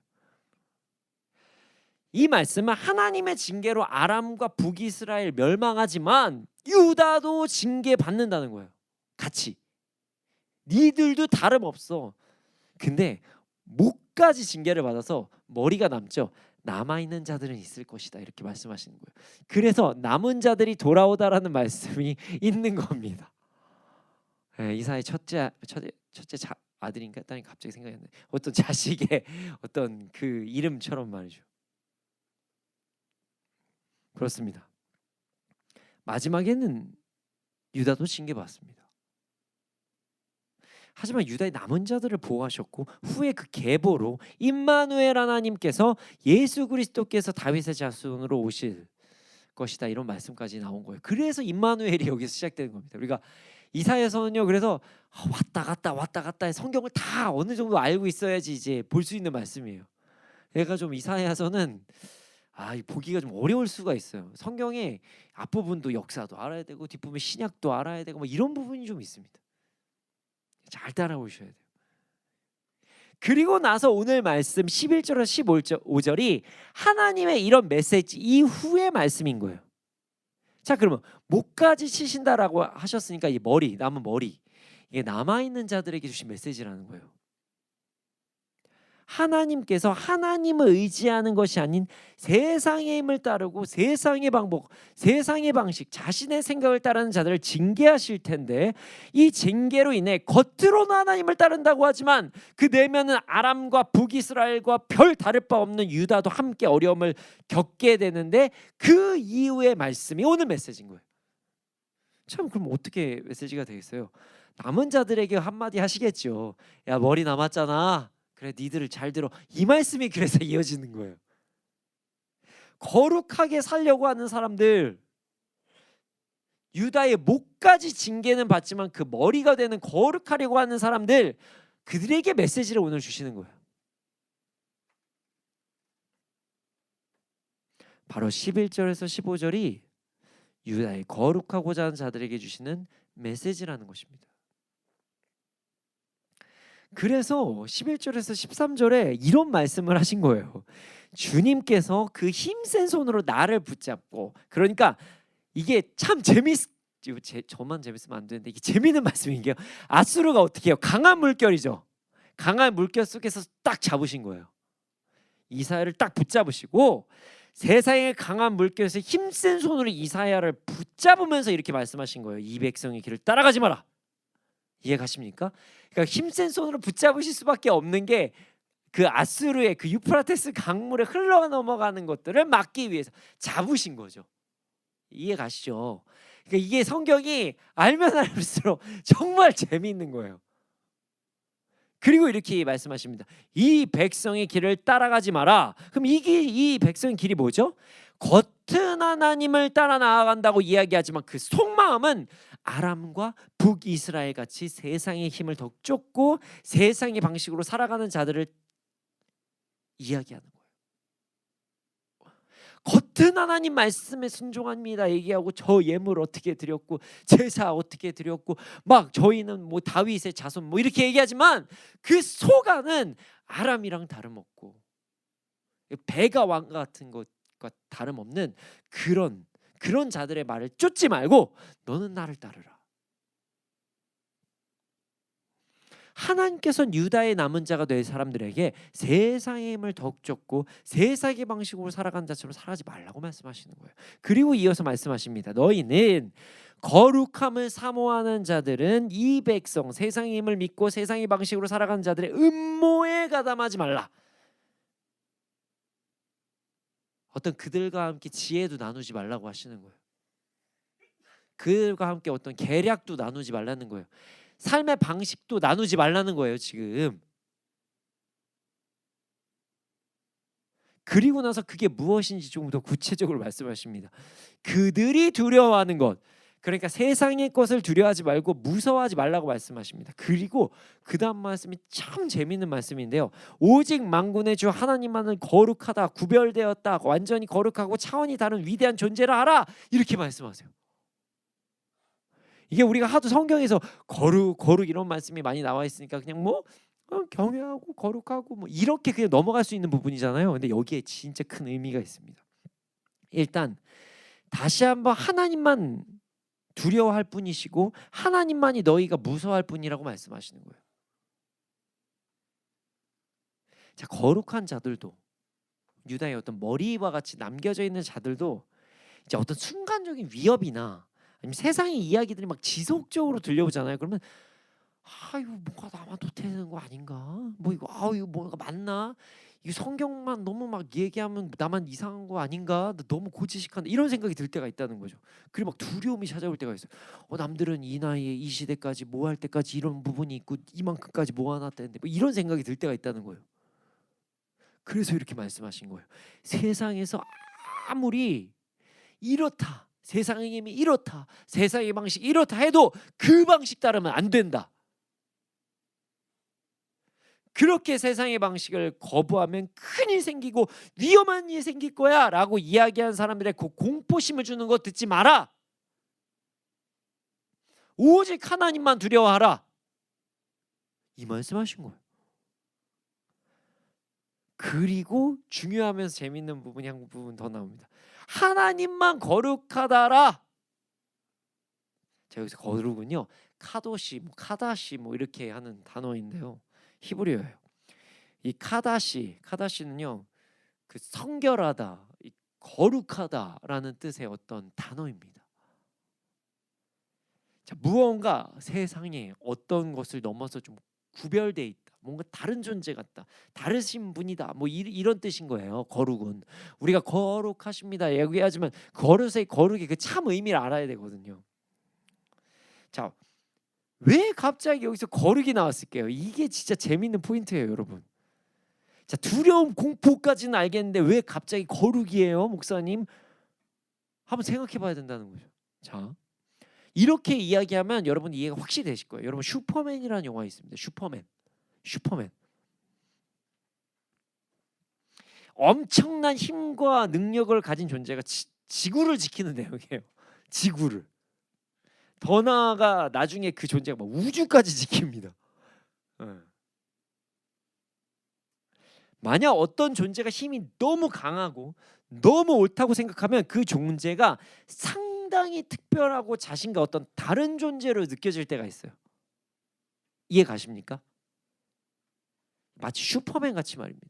이 말씀은 하나님의 징계로 아람과 북이스라엘 멸망하지만 유다도 징계 받는다는 거예요. 같이. 니들도 다름없어. 근데 목까지 징계를 받아서 머리가 남죠. 남아있는 자들은 있을 것이다, 이렇게 말씀하시는 거예요. 그래서 남은 자들이 돌아오다라는 말씀이 있는 겁니다. 이사의 첫째 아들인가 딸인가 갑자기 생각이 안 나요. 어떤 자식의 어떤 그 이름처럼 말이죠. 그렇습니다. 마지막에는 유다도 징계받습니다. 하지만 유다의 남은 자들을 보호하셨고 후에 그 계보로 임마누엘 하나님께서 예수 그리스도께서 다윗의 자손으로 오실 것이다, 이런 말씀까지 나온 거예요. 그래서 임마누엘이 여기서 시작되는 겁니다. 우리가 이사야서는요, 그래서 왔다 갔다 성경을 다 어느 정도 알고 있어야지 이제 볼 수 있는 말씀이에요. 그러니까 좀 이사야서는 보기가 좀 어려울 수가 있어요. 성경의 앞부분도 역사도 알아야 되고 뒷부분 신약도 알아야 되고 뭐 이런 부분이 좀 있습니다. 잘 따라오셔야 돼요. 그리고 나서 오늘 말씀 11절에서 15절이 하나님의 이런 메시지 이후의 말씀인 거예요. 자, 그러면 목까지 치신다라고 하셨으니까 이 남은 머리, 이게 남아있는 자들에게 주신 메시지라는 거예요. 하나님께서 하나님을 의지하는 것이 아닌 세상의 힘을 따르고 세상의 방법, 세상의 방식, 자신의 생각을 따르는 자들을 징계하실 텐데, 이 징계로 인해 겉으로는 하나님을 따른다고 하지만 그 내면은 아람과 북이스라엘과 별 다를 바 없는 유다도 함께 어려움을 겪게 되는데, 그 이후의 말씀이 오늘 메시지인 거예요. 참, 그럼 어떻게 메시지가 되겠어요? 남은 자들에게 한마디 하시겠죠. 야, 머리 남았잖아. 그래, 니들을 잘 들어. 이 말씀이 그래서 이어지는 거예요. 거룩하게 살려고 하는 사람들, 유다의 목까지 징계는 받지만 그 머리가 되는 거룩하려고 하는 사람들, 그들에게 메시지를 오늘 주시는 거예요. 바로 11절에서 15절이 유다의 거룩하고자 하는 자들에게 주시는 메시지라는 것입니다. 그래서 11절에서 13절에 이런 말씀을 하신 거예요. 주님께서 그 힘센 손으로 나를 붙잡고, 그러니까 이게 참 저만 재밌으면 안 되는데 이게 재미있는 말씀인 게요. 아수르가 어떻게 해요? 강한 물결이죠. 강한 물결 속에서 딱 잡으신 거예요. 이사야를 딱 붙잡으시고 세상의 강한 물결에서 힘센 손으로 이사야를 붙잡으면서 이렇게 말씀하신 거예요. 이 백성의 길을 따라가지 마라. 이해 가십니까? 그러니까 힘센 손으로 붙잡으실 수밖에 없는 게 그 아수르의 그 유프라테스 강물에 흘러 넘어가는 것들을 막기 위해서 잡으신 거죠. 이해 가시죠? 그러니까 이게 성경이 알면 알수록 정말 재미있는 거예요. 그리고 이렇게 말씀하십니다. 이 백성의 길을 따라가지 마라. 그럼 이 백성의 길이 뭐죠? 겉은 하나님을 따라 나아간다고 이야기하지만 그 속마음은 아람과 북이스라엘 같이 세상의 힘을 더 쫓고 세상의 방식으로 살아가는 자들을 이야기하는 거예요. 겉은 하나님 말씀에 순종합니다 얘기하고 저 예물 어떻게 드렸고 제사 어떻게 드렸고 막 저희는 뭐 다윗의 자손 뭐 이렇게 얘기하지만 그 속 안은 아람이랑 다름없고 배가 왕 같은 것과 다름없는 그런 자들의 말을 쫓지 말고 너는 나를 따르라. 하나님께서는 유다의 남은 자가 될 사람들에게 세상의 힘을 더욱 줬고 세상의 방식으로 살아가는 자처럼 살아가지 말라고 말씀하시는 거예요. 그리고 이어서 말씀하십니다. 너희는 거룩함을 사모하는 자들은 이 백성 세상의 힘을 믿고 세상의 방식으로 살아가는 자들의 음모에 가담하지 말라. 어떤 그들과 함께 지혜도 나누지 말라고 하시는 거예요. 그들과 함께 어떤 계략도 나누지 말라는 거예요. 삶의 방식도 나누지 말라는 거예요. 지금. 그리고 나서 그게 무엇인지 조금 더 구체적으로 말씀하십니다. 그들이 두려워하는 것, 그러니까 세상의 것을 두려워하지 말고 무서워하지 말라고 말씀하십니다. 그리고 그 다음 말씀이 참 재미있는 말씀인데요. 오직 만군의 주 하나님만은 거룩하다, 구별되었다, 완전히 거룩하고 차원이 다른 위대한 존재라 하라, 이렇게 말씀하세요. 이게 우리가 하도 성경에서 거룩 이런 말씀이 많이 나와 있으니까 그냥 뭐 경외하고 거룩하고 뭐 이렇게 그냥 넘어갈 수 있는 부분이잖아요. 근데 여기에 진짜 큰 의미가 있습니다. 일단 다시 한번 하나님만 두려워할 뿐이시고 하나님만이 너희가 무서워할 뿐이라고 말씀하시는 거예요. 자, 거룩한 자들도, 유다의 어떤 머리와 같이 남겨져 있는 자들도 이제 어떤 순간적인 위협이나 아니면 세상의 이야기들이 막 지속적으로 들려오잖아요. 그러면 이거 뭐가 남아도 되는 거 아닌가? 뭐 이거 이거 뭐가 맞나? 이 성경만 너무 막 얘기하면 나만 이상한 거 아닌가? 너무 고지식한다, 이런 생각이 들 때가 있다는 거죠. 그리고 막 두려움이 찾아올 때가 있어요. 남들은 이 나이에 이 시대까지 뭐 할 때까지 이런 부분이 있고 이만큼까지 모아놨다는데 뭐 이런 생각이 들 때가 있다는 거예요. 그래서 이렇게 말씀하신 거예요. 세상에서 아무리 이렇다, 세상의 힘이 이렇다, 세상의 방식이 이렇다 해도 그 방식 따르면 안 된다. 그렇게 세상의 방식을 거부하면 큰일 생기고 위험한 일이 생길 거야 라고 이야기한 사람들의 그 공포심을 주는 거 듣지 마라. 오직 하나님만 두려워하라, 이 말씀하신 거예요. 그리고 중요하면서 재밌는 부분이 한 부분 더 나옵니다. 하나님만 거룩하다라. 자, 여기서 거룩은요, 카도시, 카다시 이렇게 하는 단어인데요, 히브리어예요. 이 카다시는요, 그 성결하다, 거룩하다라는 뜻의 어떤 단어입니다. 자, 무언가 세상에 어떤 것을 넘어서 좀 구별돼 있다, 뭔가 다른 존재 같다, 다르신 분이다, 뭐 이런 뜻인 거예요. 거룩은 우리가 거룩하십니다 얘기하지만 거룩의 그 참 의미를 알아야 되거든요. 자, 왜 갑자기 여기서 거룩이 나왔을까요? 이게 진짜 재밌는 포인트예요, 여러분. 자, 두려움, 공포까지는 알겠는데 왜 갑자기 거룩이에요, 목사님? 한번 생각해봐야 된다는 거죠. 자, 이렇게 이야기하면 여러분 이해가 확실히 되실 거예요. 여러분, 슈퍼맨이라는 영화 있습니다. 슈퍼맨. 엄청난 힘과 능력을 가진 존재가 지구를 지키는 내용이에요. 지구를. 더 나아가 나중에 그 존재가 막 우주까지 지킵니다. 만약 어떤 존재가 힘이 너무 강하고 너무 옳다고 생각하면 그 존재가 상당히 특별하고 자신과 어떤 다른 존재로 느껴질 때가 있어요. 이해 가십니까? 마치 슈퍼맨 같이 말입니다.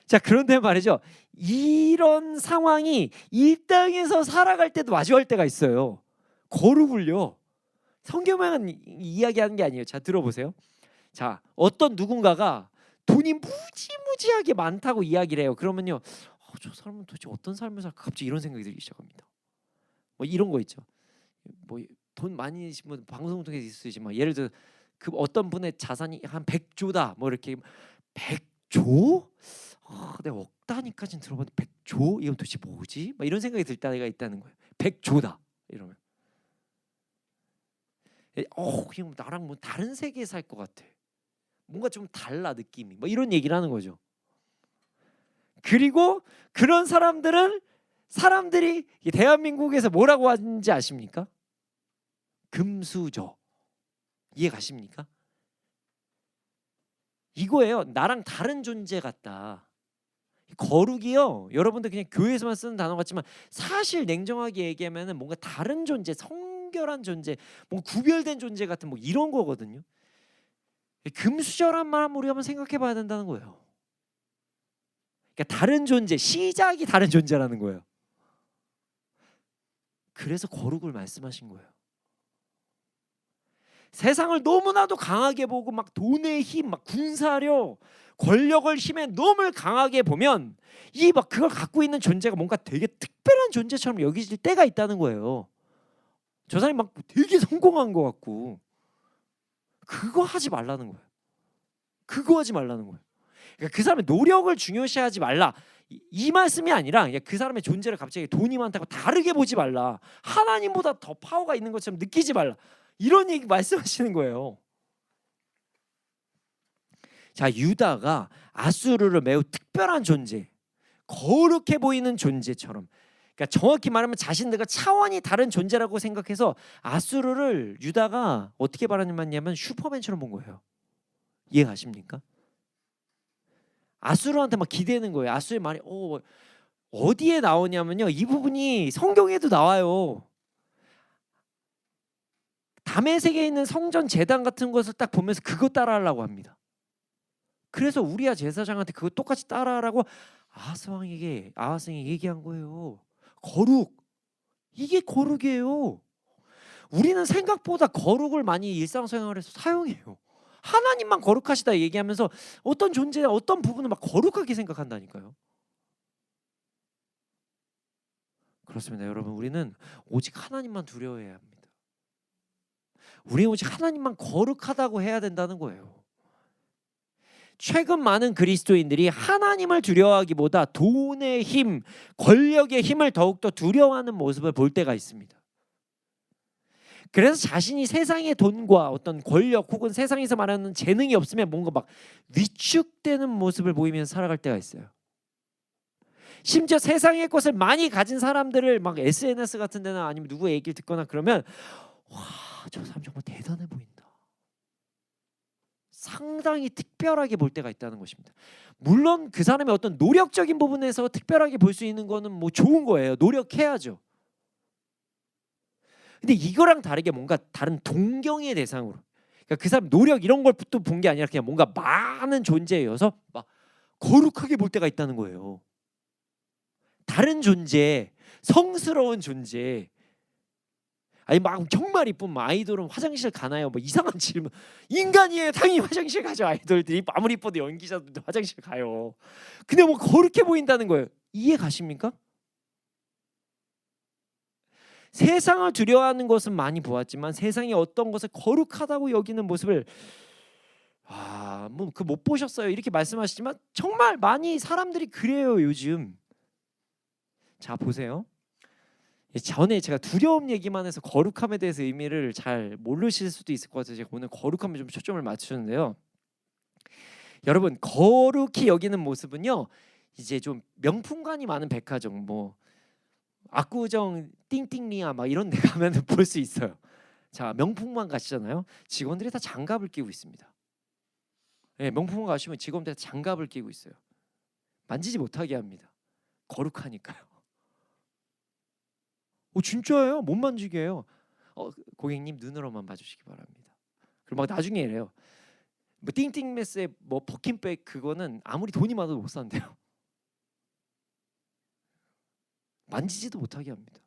자, 그런데 말이죠, 이런 상황이 이 땅에서 살아갈 때도 마주할 때가 있어요. 거룩을요, 성경만 이야기하는 게 아니에요. 자, 들어보세요. 자, 어떤 누군가가 돈이 무지무지하게 많다고 이야기를 해요. 그러면요, 저 사람은 도대체 어떤 삶을 살까, 갑자기 이런 생각이 들기 시작합니다. 뭐 이런 거 있죠. 뭐 돈 많이 있으신 분 방송 통해서 있으시지만, 예를 들어 그 어떤 분의 자산이 한 100조다, 뭐 이렇게 100조? 내가 억 단위까지는 들어봤는데 100조? 이건 도대체 뭐지? 막 이런 생각이 들 때가 있다는 거예요. 100조다 이러면 그냥 나랑 뭐 다른 세계에 살 것 같아. 뭔가 좀 달라 느낌이. 뭐 이런 얘기를 하는 거죠. 그리고 그런 사람들이 대한민국에서 뭐라고 하는지 아십니까? 금수저. 이해 가십니까? 이거예요. 나랑 다른 존재 같다. 거룩이요, 여러분들 그냥 교회에서만 쓰는 단어 같지만 사실 냉정하게 얘기하면은 뭔가 다른 존재, 성결한 존재, 뭔가 구별된 존재 같은 뭐 이런 거거든요. 금수저란 말 우리가 한번 생각해 봐야 된다는 거예요. 그러니까 다른 존재, 시작이 다른 존재라는 거예요. 그래서 거룩을 말씀하신 거예요. 세상을 너무나도 강하게 보고 막 돈의 힘, 막 군사력, 권력을 힘에 너무 강하게 보면 이 막 그걸 갖고 있는 존재가 뭔가 되게 특별한 존재처럼 여겨질 때가 있다는 거예요. 저 사람이 막 되게 성공한 것 같고 그거 하지 말라는 거예요. 그거 하지 말라는 거예요. 그러니까 그 사람의 노력을 중요시하지 말라. 이 말씀이 아니라 그 사람의 존재를 갑자기 돈이 많다고 다르게 보지 말라. 하나님보다 더 파워가 있는 것처럼 느끼지 말라. 이런 얘기 말씀하시는 거예요. 자, 유다가 아수르를 매우 특별한 존재, 거룩해 보이는 존재처럼, 그러니까 정확히 말하면 자신들과 차원이 다른 존재라고 생각해서 아수르를 유다가 어떻게 바라냐면 슈퍼맨처럼 본 거예요. 이해가십니까? 아수르한테 막 기대는 거예요. 아수르의 말이 어디에 나오냐면요, 이 부분이 성경에도 나와요. 다메섹에 있는 성전 제단 같은 것을 딱 보면서 그거 따라하려고 합니다. 그래서 우리야 제사장한테 그거 똑같이 따라하라고 아하스왕에게 얘기한 거예요. 거룩, 이게 거룩이에요. 우리는 생각보다 거룩을 많이 일상생활에서 사용해요. 하나님만 거룩하시다 얘기하면서 어떤 존재, 어떤 부분을 막 거룩하게 생각한다니까요. 그렇습니다, 여러분. 우리는 오직 하나님만 두려워해야 합니다. 우리는 오직 하나님만 거룩하다고 해야 된다는 거예요. 최근 많은 그리스도인들이 하나님을 두려워하기보다 돈의 힘, 권력의 힘을 더욱더 두려워하는 모습을 볼 때가 있습니다. 그래서 자신이 세상의 돈과 어떤 권력 혹은 세상에서 말하는 재능이 없으면 뭔가 막 위축되는 모습을 보이면서 살아갈 때가 있어요. 심지어 세상의 것을 많이 가진 사람들을 막 SNS 같은 데나 아니면 누구의 얘기를 듣거나 그러면 와, 저 사람 정말 대단해 보인다. 상당히 특별하게 볼 때가 있다는 것입니다. 물론 그 사람의 어떤 노력적인 부분에서 특별하게 볼 수 있는 거는 뭐 좋은 거예요. 노력해야죠. 근데 이거랑 다르게 뭔가 다른 동경의 대상으로, 그러니까 그 사람 노력 이런 걸 또 본 게 아니라 그냥 뭔가 많은 존재여서 막 거룩하게 볼 때가 있다는 거예요. 다른 존재, 성스러운 존재. 아니 막 정말 이쁜 아이돌은 화장실 가나요? 뭐 이상한 질문. 인간이에요. 당연히 화장실 가죠. 아이돌들이 아무리 이뻐도 연기자들도 화장실 가요. 근데 뭐 거룩해 보인다는 거예요. 이해 가십니까? 세상을 두려워하는 것은 많이 보았지만 세상이 어떤 것을 거룩하다고 여기는 모습을 뭐 그 못 보셨어요 이렇게 말씀하시지만 정말 많이 사람들이 그래요 요즘. 자, 보세요. 전에 제가 두려움 얘기만 해서 거룩함에 대해서 의미를 잘 모르실 수도 있을 것 같아서 제가 오늘 거룩함에 좀 초점을 맞추는데요. 여러분, 거룩히 여기는 모습은요, 이제 좀 명품관이 많은 백화점, 뭐 압구정 띵띵리아 막 이런 데 가면 볼 수 있어요. 자, 명품관 가시잖아요. 직원들이 다 장갑을 끼고 있습니다. 네, 명품관 가시면 직원들이 다 장갑을 끼고 있어요. 만지지 못하게 합니다. 거룩하니까요. 진짜예요? 못 만지게 해요. 고객님 눈으로만 봐주시기 바랍니다. 그리고 막 나중에 이래요. 뭐 띵띵메스의 뭐 버킨백 그거는 아무리 돈이 많아도 못 산대요. 만지지도 못하게 합니다.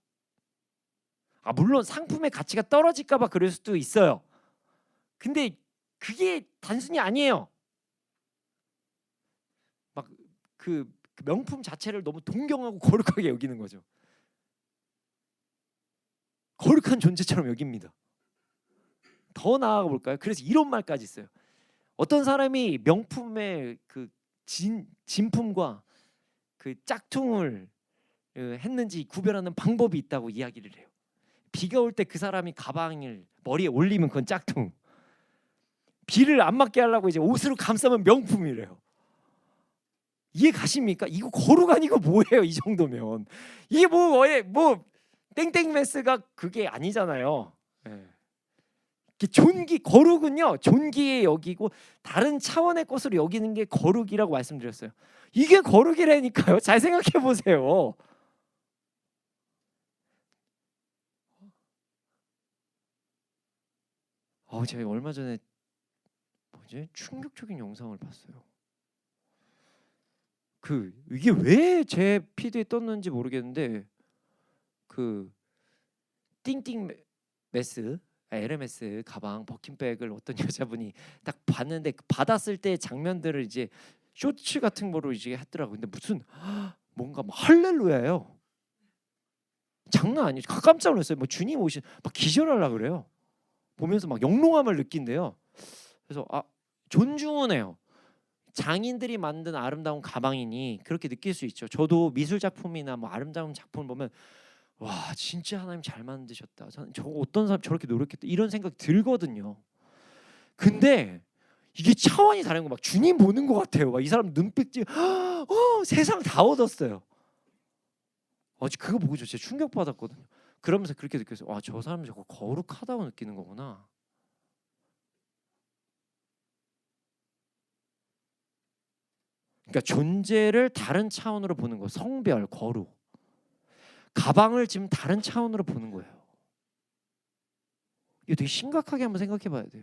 물론 상품의 가치가 떨어질까봐 그럴 수도 있어요. 근데 그게 단순히 아니에요. 막 그 명품 자체를 너무 동경하고 거룩하게 여기는 거죠. 거룩한 존재처럼 여깁니다. 더 나아가 볼까요? 그래서 이런 말까지 있어요. 어떤 사람이 명품의 그 진품과 그 짝퉁을 했는지 구별하는 방법이 있다고 이야기를 해요. 비가 올 때 그 사람이 가방을 머리에 올리면 그건 짝퉁. 비를 안 맞게 하려고 이제 옷으로 감싸면 명품이래요. 이해 가십니까? 이거 거룩 아니고 뭐예요? 이 정도면 이게 뭐 땡땡메스가 그게 아니잖아요. 거룩은요, 존귀에 여기고 다른 차원의 것으로 여기는 게 거룩이라고 말씀드렸어요. 이게 거룩이라니까요. 잘 생각해 보세요. 제가 얼마 전에 뭐지? 충격적인 영상을 봤어요. 이게 왜 제 피드에 떴는지 모르겠는데 그 띵띵 메스 에르메스 가방 버킨백을 어떤 여자분이 딱 봤는데 받았을 때 장면들을 이제 쇼츠 같은 거로 이제 했더라고. 근데 무슨 뭔가 막 할렐루야예요. 장난 아니죠. 깜짝 놀랐어요. 뭐 주님 오신 막 기절하려 그래요. 보면서 막 영롱함을 느낀대요. 그래서 존중은해요. 장인들이 만든 아름다운 가방이니 그렇게 느낄 수 있죠. 저도 미술 작품이나 뭐 아름다운 작품을 보면 와 진짜 하나님 잘 만드셨다. 저 어떤 사람 저렇게 노력했다 이런 생각이 들거든요. 근데 이게 차원이 다른 거 막 주님 보는 것 같아요. 막 이 사람 눈빛이 세상 다 얻었어요. 그거 보고 저 진짜 충격 받았거든요. 그러면서 그렇게 느꼈어요. 와 저 사람은 저거 거룩하다고 느끼는 거구나. 그러니까 존재를 다른 차원으로 보는 거. 성별, 거룩. 가방을 지금 다른 차원으로 보는 거예요. 이거 되게 심각하게 한번 생각해 봐야 돼요.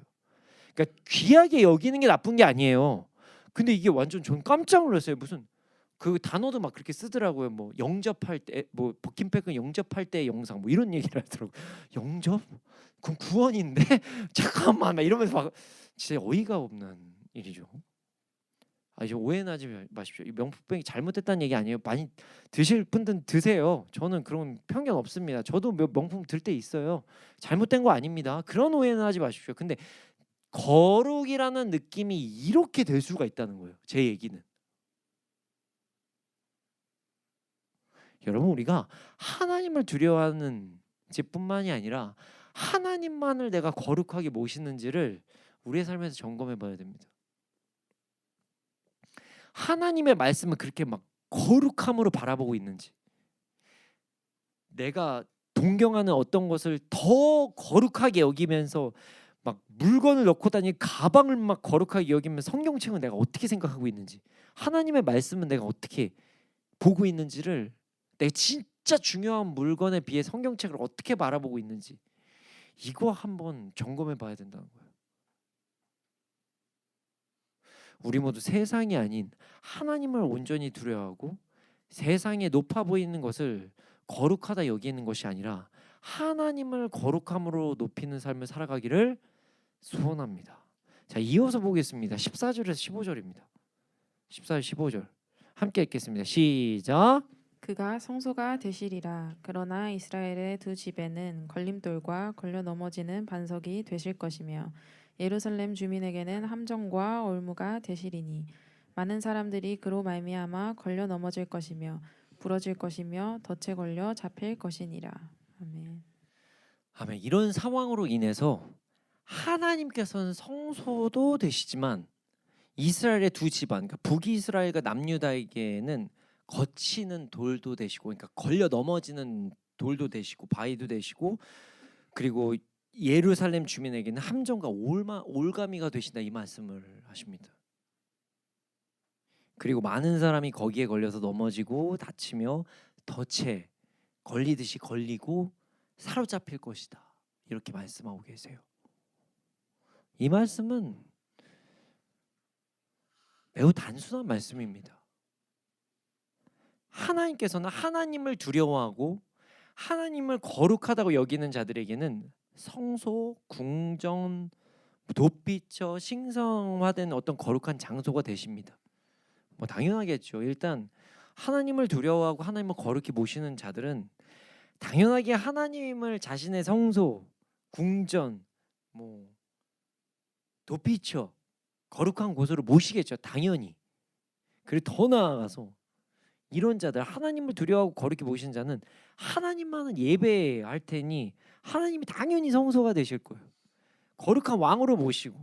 그러니까 귀하게 여기는 게 나쁜 게 아니에요. 근데 이게 완전 전 깜짝 놀랐어요. 무슨 그 단어도 막 그렇게 쓰더라고요. 뭐 영접할 때 뭐 버킨백은 영접할 때 영상 뭐 이런 얘기를 하더라고요. 영접? 그럼 구원인데? 잠깐만 막 이러면서 막 진짜 어이가 없는 일이죠. 이제 오해하지 마십시오. 이 명품백이 잘못됐다는 얘기 아니에요. 많이 드실 분들은 드세요. 저는 그런 편견 없습니다. 저도 명품 들 때 있어요. 잘못된 거 아닙니다. 그런 오해는 하지 마십시오. 근데 거룩이라는 느낌이 이렇게 될 수가 있다는 거예요. 제 얘기는. 여러분 우리가 하나님을 두려워하는 뿐만이 아니라 하나님만을 내가 거룩하게 모시는지를 우리의 삶에서 점검해 봐야 됩니다. 하나님의 말씀을 그렇게 막 거룩함으로 바라보고 있는지, 내가 동경하는 어떤 것을 더 거룩하게 여기면서 막 물건을 넣고 다니는 가방을 막 거룩하게 여기면 성경책은 내가 어떻게 생각하고 있는지, 하나님의 말씀은 내가 어떻게 보고 있는지를, 내가 진짜 중요한 물건에 비해 성경책을 어떻게 바라보고 있는지 이거 한번 점검해 봐야 된다는 거예요. 우리 모두 세상이 아닌 하나님을 온전히 두려워하고 세상에 높아 보이는 것을 거룩하다 여기는 것이 아니라 하나님을 거룩함으로 높이는 삶을 살아가기를 소원합니다. 자, 이어서 보겠습니다. 14절에서 15절입니다. 14절 15절 함께 읽겠습니다. 시작. 그가 성소가 되시리라. 그러나 이스라엘의 두 집에는 걸림돌과 걸려 넘어지는 반석이 되실 것이며 예루살렘 주민에게는 함정과 올무가 되시리니 많은 사람들이 그로 말미암아 걸려 넘어질 것이며 부러질 것이며 덫에 걸려 잡힐 것이니라. 아멘. 아멘. 이런 상황으로 인해서 하나님께서는 성소도 되시지만 이스라엘의 두 집안, 그러니까 북이스라엘과 남유다에게는 거치는 돌도 되시고, 그러니까 걸려 넘어지는 돌도 되시고 바위도 되시고, 그리고 예루살렘 주민에게는 함정과 올가미가 되신다 이 말씀을 하십니다. 그리고 많은 사람이 거기에 걸려서 넘어지고 다치며 덫에 걸리듯이 걸리고 사로잡힐 것이다 이렇게 말씀하고 계세요. 이 말씀은 매우 단순한 말씀입니다. 하나님께서는 하나님을 두려워하고 하나님을 거룩하다고 여기는 자들에게는 성소, 궁전, 돋비쳐 신성화된 어떤 거룩한 장소가 되십니다. 뭐 당연하겠죠. 일단 하나님을 두려워하고 하나님을 거룩히 모시는 자들은 당연하게 하나님을 자신의 성소, 궁전, 뭐 돋비쳐 거룩한 곳으로 모시겠죠. 당연히. 그리고 더 나아가서 이런 자들, 하나님을 두려워하고 거룩히 모시는 자는 하나님만은 예배할 테니 하나님이 당연히 성소가 되실 거예요. 거룩한 왕으로 모시고,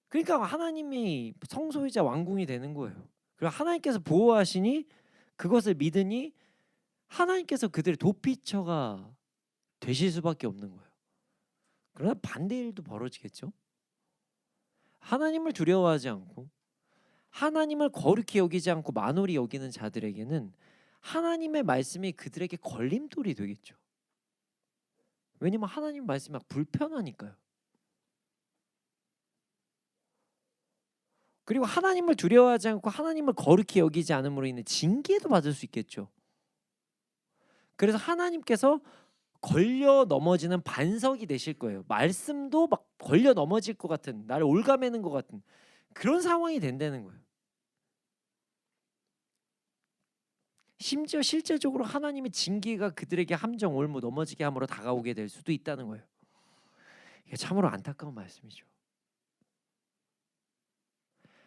그러니까 하나님이 성소이자 왕궁이 되는 거예요. 그리고 하나님께서 보호하시니 그것을 믿으니 하나님께서 그들의 돋비처가 되실 수밖에 없는 거예요. 그러나 반대 일도 벌어지겠죠. 하나님을 두려워하지 않고 하나님을 거룩히 여기지 않고 만홀히 여기는 자들에게는 하나님의 말씀이 그들에게 걸림돌이 되겠죠. 왜냐면 하나님 말씀이 막 불편하니까요. 그리고 하나님을 두려워하지 않고 하나님을 거룩히 여기지 않음으로 인해 징계도 받을 수 있겠죠. 그래서 하나님께서 걸려 넘어지는 반석이 되실 거예요. 말씀도 막 걸려 넘어질 것 같은, 나를 올가매는 것 같은 그런 상황이 된다는 거예요. 심지어 실제적으로 하나님의 징계가 그들에게 함정 올무 넘어지게 함으로 다가오게 될 수도 있다는 거예요. 이게 참으로 안타까운 말씀이죠.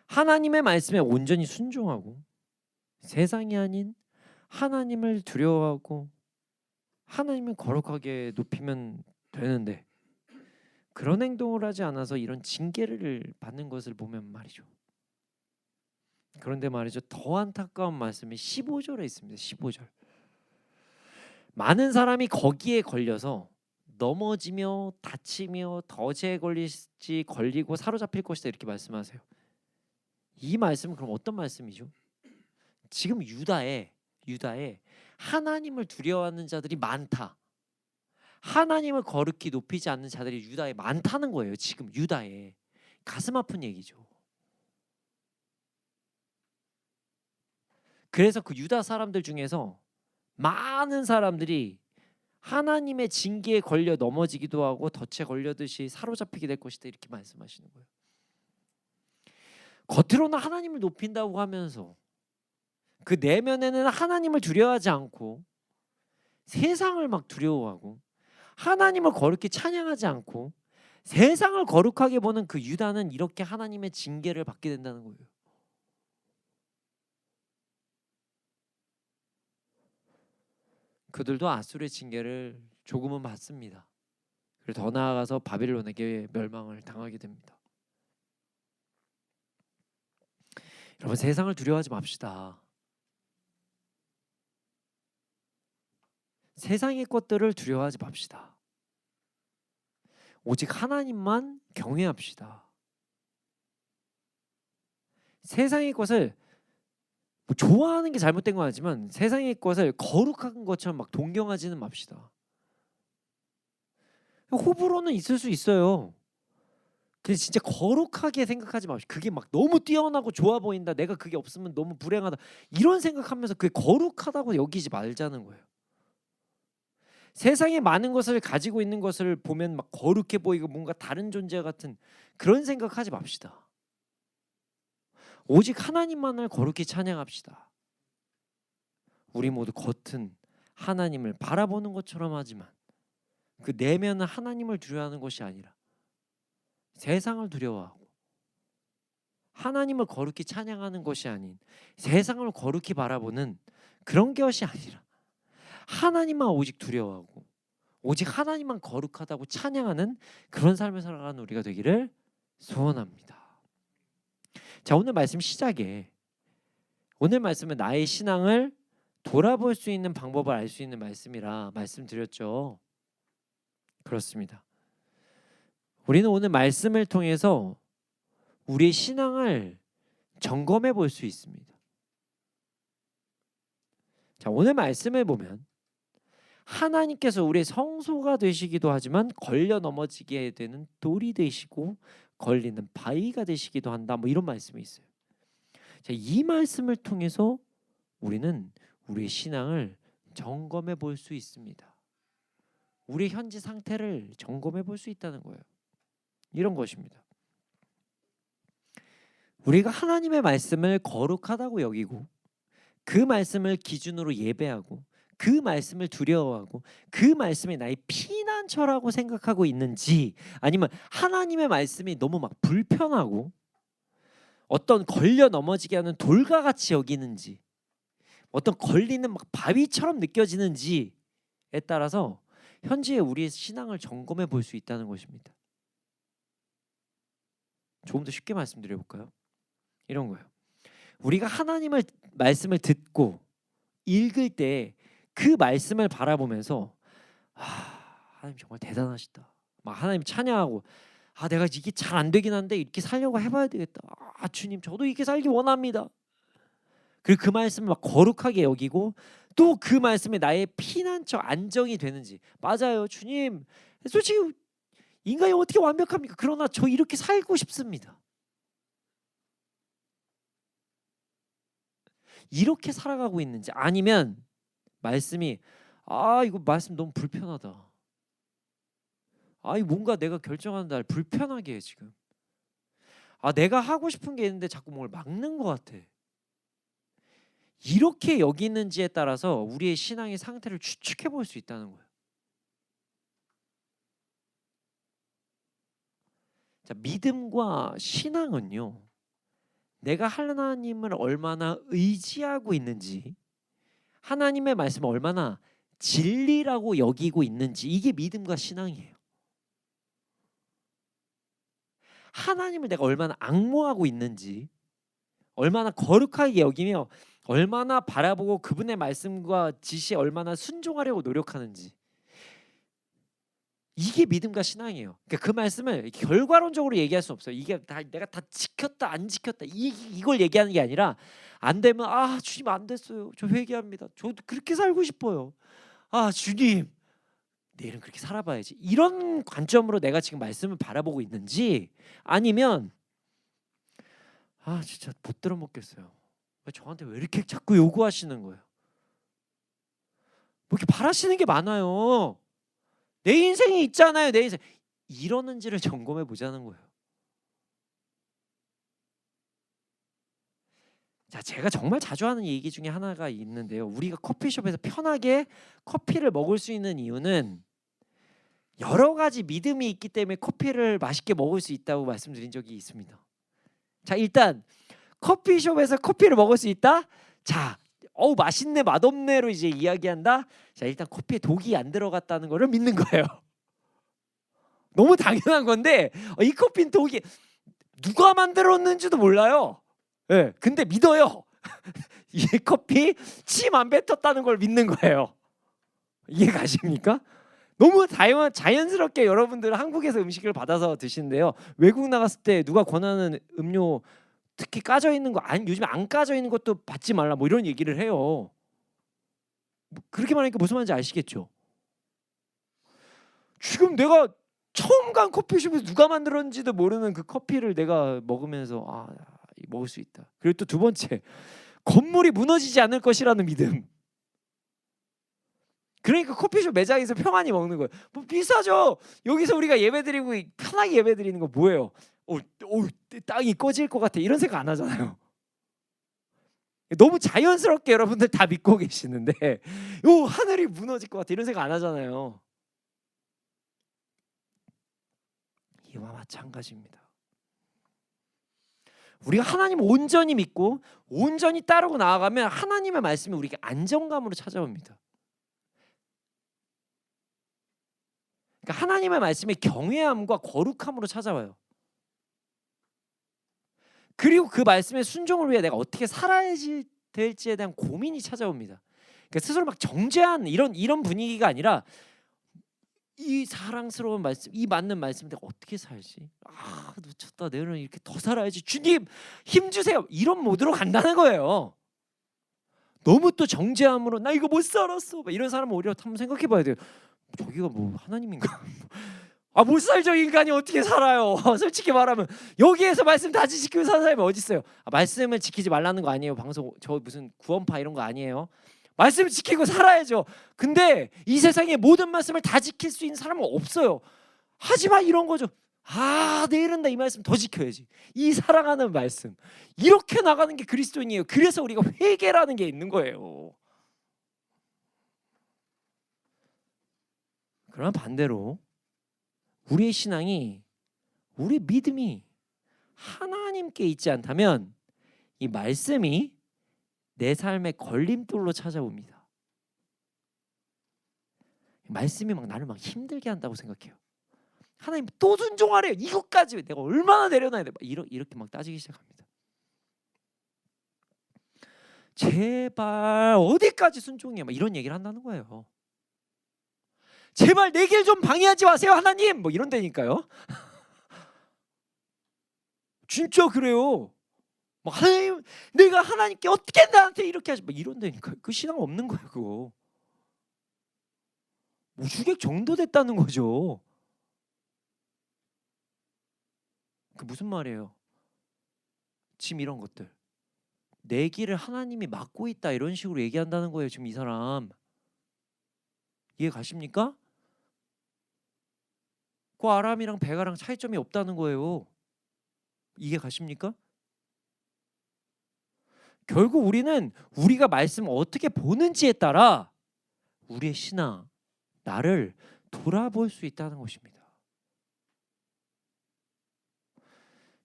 하나님의 말씀에 온전히 순종하고 세상이 아닌 하나님을 두려워하고 하나님을 거룩하게 높이면 되는데 그런 행동을 하지 않아서 이런 징계를 받는 것을 보면 말이죠. 그런데 말이죠, 더 안타까운 말씀이 15절에 있습니다. 15절. 많은 사람이 거기에 걸려서 넘어지며 다치며 덫에 걸리고 사로잡힐 것이다 이렇게 말씀하세요. 이 말씀은 그럼 어떤 말씀이죠? 지금 유다에 하나님을 두려워하는 자들이 많다. 하나님을 거룩히 높이지 않는 자들이 유다에 많다는 거예요. 지금 유다에. 가슴 아픈 얘기죠. 그래서 그 유다 사람들 중에서 많은 사람들이 하나님의 징계에 걸려 넘어지기도 하고 덫에 걸려듯이 사로잡히게 될 것이다 이렇게 말씀하시는 거예요. 겉으로는 하나님을 높인다고 하면서 그 내면에는 하나님을 두려워하지 않고 세상을 막 두려워하고 하나님을 거룩히 찬양하지 않고 세상을 거룩하게 보는 그 유다는 이렇게 하나님의 징계를 받게 된다는 거예요. 그들도 아수르의 징계를 조금은 받습니다. 그리고 더 나아가서 바빌론에게 멸망을 당하게 됩니다. 여러분, 세상을 두려워하지 맙시다. 세상의 것들을 두려워하지 맙시다. 오직 하나님만 경외합시다. 세상의 것을 뭐 좋아하는 게 잘못된 건 아니지만 세상의 것을 거룩한 것처럼 막 동경하지는 맙시다. 호불호는 있을 수 있어요. 근데 진짜 거룩하게 생각하지 맙시다. 그게 막 너무 뛰어나고 좋아 보인다. 내가 그게 없으면 너무 불행하다. 이런 생각하면서 그게 거룩하다고 여기지 말자는 거예요. 세상에 많은 것을 가지고 있는 것을 보면 막 거룩해 보이고 뭔가 다른 존재 같은 그런 생각하지 맙시다. 오직 하나님만을 거룩히 찬양합시다. 우리 모두 겉은 하나님을 바라보는 것처럼 하지만 그 내면은 하나님을 두려워하는 것이 아니라 세상을 두려워하고 하나님을 거룩히 찬양하는 것이 아닌 세상을 거룩히 바라보는 그런 것이 아니라 하나님만 오직 두려워하고 오직 하나님만 거룩하다고 찬양하는 그런 삶을 살아가는 우리가 되기를 소원합니다. 자, 오늘 말씀 시작에 오늘 말씀은 나의 신앙을 돌아볼 수 있는 방법을 알 수 있는 말씀이라 말씀드렸죠. 그렇습니다. 우리는 오늘 말씀을 통해서 우리의 신앙을 점검해 볼 수 있습니다. 자, 오늘 말씀을 보면 하나님께서 우리의 성소가 되시기도 하지만 걸려 넘어지게 되는 돌이 되시고 걸리는 바위가 되시기도 한다. 뭐 이런 말씀이 있어요. 자, 이 말씀을 통해서 우리는 우리의 신앙을 점검해 볼 수 있습니다. 우리의 현재 상태를 점검해 볼 수 있다는 거예요. 이런 것입니다. 우리가 하나님의 말씀을 거룩하다고 여기고 그 말씀을 기준으로 예배하고 그 말씀을 두려워하고 그 말씀이 나의 피난처라고 생각하고 있는지 아니면 하나님의 말씀이 너무 막 불편하고 어떤 걸려 넘어지게 하는 돌과 같이 여기는지 어떤 걸리는 막 바위처럼 느껴지는지에 따라서 현재 우리의 신앙을 점검해 볼 수 있다는 것입니다. 조금 더 쉽게 말씀드려 볼까요? 이런 거예요. 우리가 하나님의 말씀을 듣고 읽을 때 그 말씀을 바라보면서 하나님 정말 대단하시다. 막 하나님 찬양하고 내가 이게 잘 안 되긴 한데 이렇게 살려고 해봐야 되겠다. 주님 저도 이렇게 살기 원합니다. 그리고 그 말씀을 막 거룩하게 여기고 또 그 말씀이 나의 피난처 안정이 되는지 맞아요. 주님 솔직히 인간이 어떻게 완벽합니까? 그러나 저 이렇게 살고 싶습니다. 이렇게 살아가고 있는지, 아니면 말씀이 이거 말씀 너무 불편하다. 이 뭔가 내가 결정하는 날 불편하게 해 지금. 내가 하고 싶은 게 있는데 자꾸 뭘 막는 것 같아. 이렇게 여기는지에 따라서 우리의 신앙의 상태를 추측해 볼 수 있다는 거예요. 자, 믿음과 신앙은요, 내가 하나님을 얼마나 의지하고 있는지, 하나님의 말씀을 얼마나 진리라고 여기고 있는지, 이게 믿음과 신앙이에요. 하나님을 내가 얼마나 앙모하고 있는지, 얼마나 거룩하게 여기며 얼마나 바라보고 그분의 말씀과 지시에 얼마나 순종하려고 노력하는지, 이게 믿음과 신앙이에요. 그러니까 그 말씀을 결과론적으로 얘기할 수 없어요. 이게 내가 다 지켰다 안 지켰다 이걸 얘기하는 게 아니라, 안 되면 주님 안 됐어요. 저 회개합니다. 저도 그렇게 살고 싶어요. 주님 내일은 그렇게 살아봐야지. 이런 관점으로 내가 지금 말씀을 바라보고 있는지, 아니면 진짜 못 들어먹겠어요. 저한테 왜 이렇게 자꾸 요구하시는 거예요? 뭐 이렇게 바라시는 게 많아요. 내 인생이 있잖아요. 내 인생. 이러는지를 점검해 보자는 거예요. 자, 제가 정말 자주 하는 얘기 중에 하나가 있는데요. 우리가 커피숍에서 편하게 커피를 먹을 수 있는 이유는 여러 가지 믿음이 있기 때문에 커피를 맛있게 먹을 수 있다고 말씀드린 적이 있습니다. 자, 일단 커피숍에서 커피를 먹을 수 있다? 자, 맛있네 맛없네로 이제 이야기한다. 자, 일단 커피에 독이 안 들어갔다는 거를 믿는 거예요. 너무 당연한 건데, 이 커피는 독이 누가 만들었는지도 몰라요. 네, 근데 믿어요. 이 커피 침 안 뱉었다는 걸 믿는 거예요. 이해 가십니까? 너무 자연스럽게 여러분들 한국에서 음식을 받아서 드시는데요, 외국 나갔을 때 누가 권하는 음료, 특히 까져 있는 거, 요즘 안 까져 있는 것도 받지 말라, 뭐 이런 얘기를 해요. 그렇게 말하니까 무슨 말인지 아시겠죠? 지금 내가 처음 간 커피숍에서 누가 만들었는지도 모르는 그 커피를 내가 먹으면서 먹을 수 있다. 그리고 또 두 번째, 건물이 무너지지 않을 것이라는 믿음. 그러니까 커피숍 매장에서 평안히 먹는 거예요. 뭐 비싸죠. 여기서 우리가 예배드리고 편하게 예배드리는 거 뭐예요? 땅이 꺼질 것 같아, 이런 생각 안 하잖아요. 너무 자연스럽게 여러분들 다 믿고 계시는데, 하늘이 무너질 것 같아, 이런 생각 안 하잖아요. 이와 마찬가지입니다. 우리가 하나님을 온전히 믿고 온전히 따르고 나아가면 하나님의 말씀이 우리에게 안정감으로 찾아옵니다. 그러니까 하나님의 말씀이 경외함과 거룩함으로 찾아와요. 그리고 그 말씀의 순종을 위해 내가 어떻게 살아야 될지에 대한 고민이 찾아옵니다. 그러니까 스스로 막 정죄한 이런 분위기가 아니라, 이 사랑스러운 말씀, 이 맞는 말씀 내가 어떻게 살지? 놓쳤다. 내일은 이렇게 더 살아야지. 주님 힘 주세요. 이런 모드로 간다는 거예요. 너무 또 정죄함으로 나 이거 못 살았어, 이런 사람은 오히려 한번 생각해 봐야 돼요. 저기가 뭐 하나님인가? 못 살죠. 인간이 어떻게 살아요? 솔직히 말하면 여기에서 말씀 다 지키고 사는 사람이 어디 있어요? 말씀을 지키지 말라는 거 아니에요. 방송 저 무슨 구원파 이런 거 아니에요. 말씀을 지키고 살아야죠. 근데 이 세상에 모든 말씀을 다 지킬 수 있는 사람은 없어요. 하지만 이런 거죠. 내일은 나 이 말씀 더 지켜야지. 이 사랑하는 말씀, 이렇게 나가는 게 그리스도인이에요. 그래서 우리가 회개라는 게 있는 거예요. 그러나 반대로 우리의 신앙이, 우리 믿음이 하나님께 있지 않다면 이 말씀이 내 삶의 걸림돌로 찾아옵니다. 말씀이 나를 힘들게 한다고 생각해요. 하나님 또 순종하래요. 이것까지 내가 얼마나 내려놔야 돼? 이렇게 따지기 시작합니다. 제발 어디까지 순종해? 이런 얘기를 한다는 거예요. 제발 내 길 좀 방해하지 마세요, 하나님. 이런다니까요. 진짜 그래요. 하나님, 내가 하나님께 어떻게 나한테 이렇게 하지? 이런다니까요. 그 신앙 없는 거예요, 그거. 주객 정도 됐다는 거죠. 그 무슨 말이에요? 짐 이런 것들 내 길을 하나님이 막고 있다 이런 식으로 얘기한다는 거예요. 지금 이 사람 이해 가십니까? 그 아람이랑 베가랑 차이점이 없다는 거예요. 이해 가십니까? 결국 우리는 우리가 말씀을 어떻게 보는지에 따라 우리의 신앙, 나를 돌아볼 수 있다는 것입니다.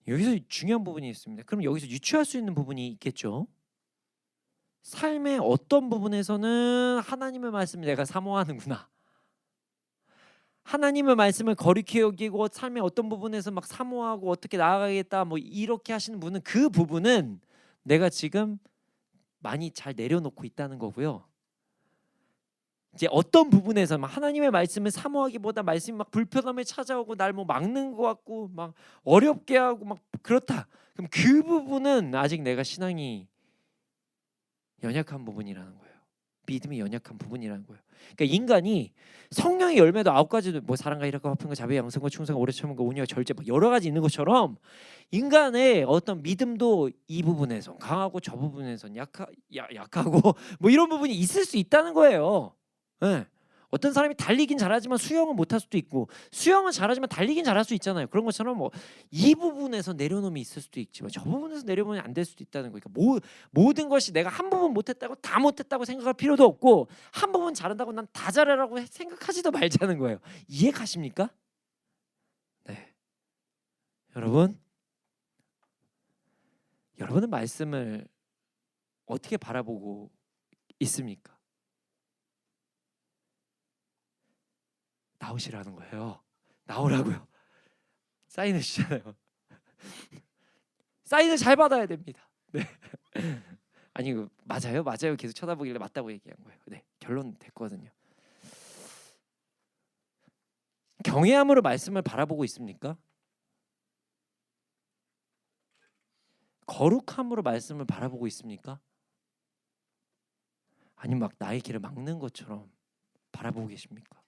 여기서 중요한 부분이 있습니다. 그럼 여기서 유추할 수 있는 부분이 있겠죠. 삶의 어떤 부분에서는 하나님의 말씀을 내가 사모하는구나. 하나님의 말씀을 거룩히 여기고 삶의 어떤 부분에서 막 사모하고 어떻게 나아가겠다 뭐 이렇게 하시는 분은 그 부분은 내가 지금 많이 잘 내려놓고 있다는 거고요. 이제 어떤 부분에서 막 하나님의 말씀을 사모하기보다 말씀이 막 불편함을 찾아오고 날 뭐 막는 것 같고 막 어렵게 하고 막 그렇다. 그럼 그 부분은 아직 내가 신앙이 연약한 부분이라는 거예요. 믿음이 연약한 부분이라는 거예요. 그러니까 인간이 성령의 열매도 9가지도 뭐 사랑과 희락과 화평과 자비와 양선과 충성과 오래 참음과 온유와 절제 막 여러 가지 있는 것처럼 인간의 어떤 믿음도 이 부분에선 강하고 저 부분에선 약하고 뭐 이런 부분이 있을 수 있다는 거예요. 네. 어떤 사람이 달리긴 잘하지만 수영은 못할 수도 있고 수영은 잘하지만 달리긴 잘할 수 있잖아요. 그런 것처럼 뭐 이 부분에서 내려놓음이 있을 수도 있지만 저 부분에서 내려놓으면 안 될 수도 있다는 거니까 모든 것이 내가 한 부분 못했다고 다 못했다고 생각할 필요도 없고 한 부분 잘한다고 난 다 잘하라고 생각하지도 말자는 거예요. 이해 가십니까? 네. 여러분은 말씀을 어떻게 바라보고 있습니까? 나오시라는 거예요. 나오라고요. 사인을 주잖아요. 사인을 잘 받아야 됩니다. 네. 아니 맞아요 계속 쳐다보길래 맞다고 얘기한 거예요. 네, 결론 됐거든요. 경외함으로 말씀을 바라보고 있습니까? 거룩함으로 말씀을 바라보고 있습니까? 아니면 막 나의 길을 막는 것처럼 바라보고 계십니까?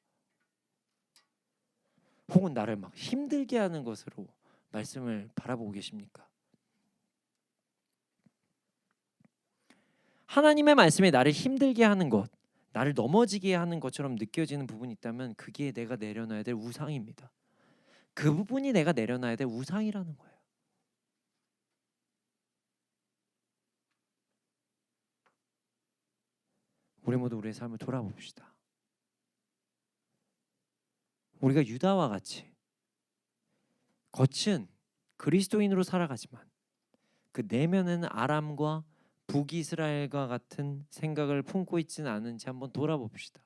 혹은 나를 막 힘들게 하는 것으로 말씀을 바라보고 계십니까? 하나님의 말씀이 나를 힘들게 하는 것, 나를 넘어지게 하는 것처럼 느껴지는 부분이 있다면 그게 내가 내려놔야 될 우상입니다. 그 부분이 내가 내려놔야 될 우상이라는 거예요. 우리 모두 우리의 삶을 돌아봅시다. 우리가 유다와 같이 겉은 그리스도인으로 살아가지만 그 내면에는 아람과 북이스라엘과 같은 생각을 품고 있지는 않은지 한번 돌아봅시다.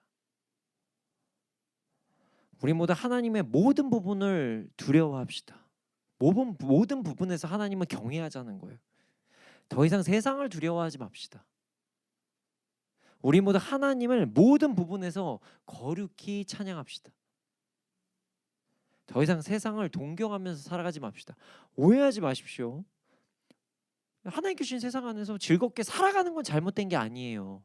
우리 모두 하나님의 모든 부분을 두려워합시다. 모든 부분에서 하나님을 경외하자는 거예요. 더 이상 세상을 두려워하지 맙시다. 우리 모두 하나님을 모든 부분에서 거룩히 찬양합시다. 더 이상 세상을 동경하면서 살아가지 맙시다. 오해하지 마십시오. 하나님께 주신 세상 안에서 즐겁게 살아가는 건 잘못된 게 아니에요.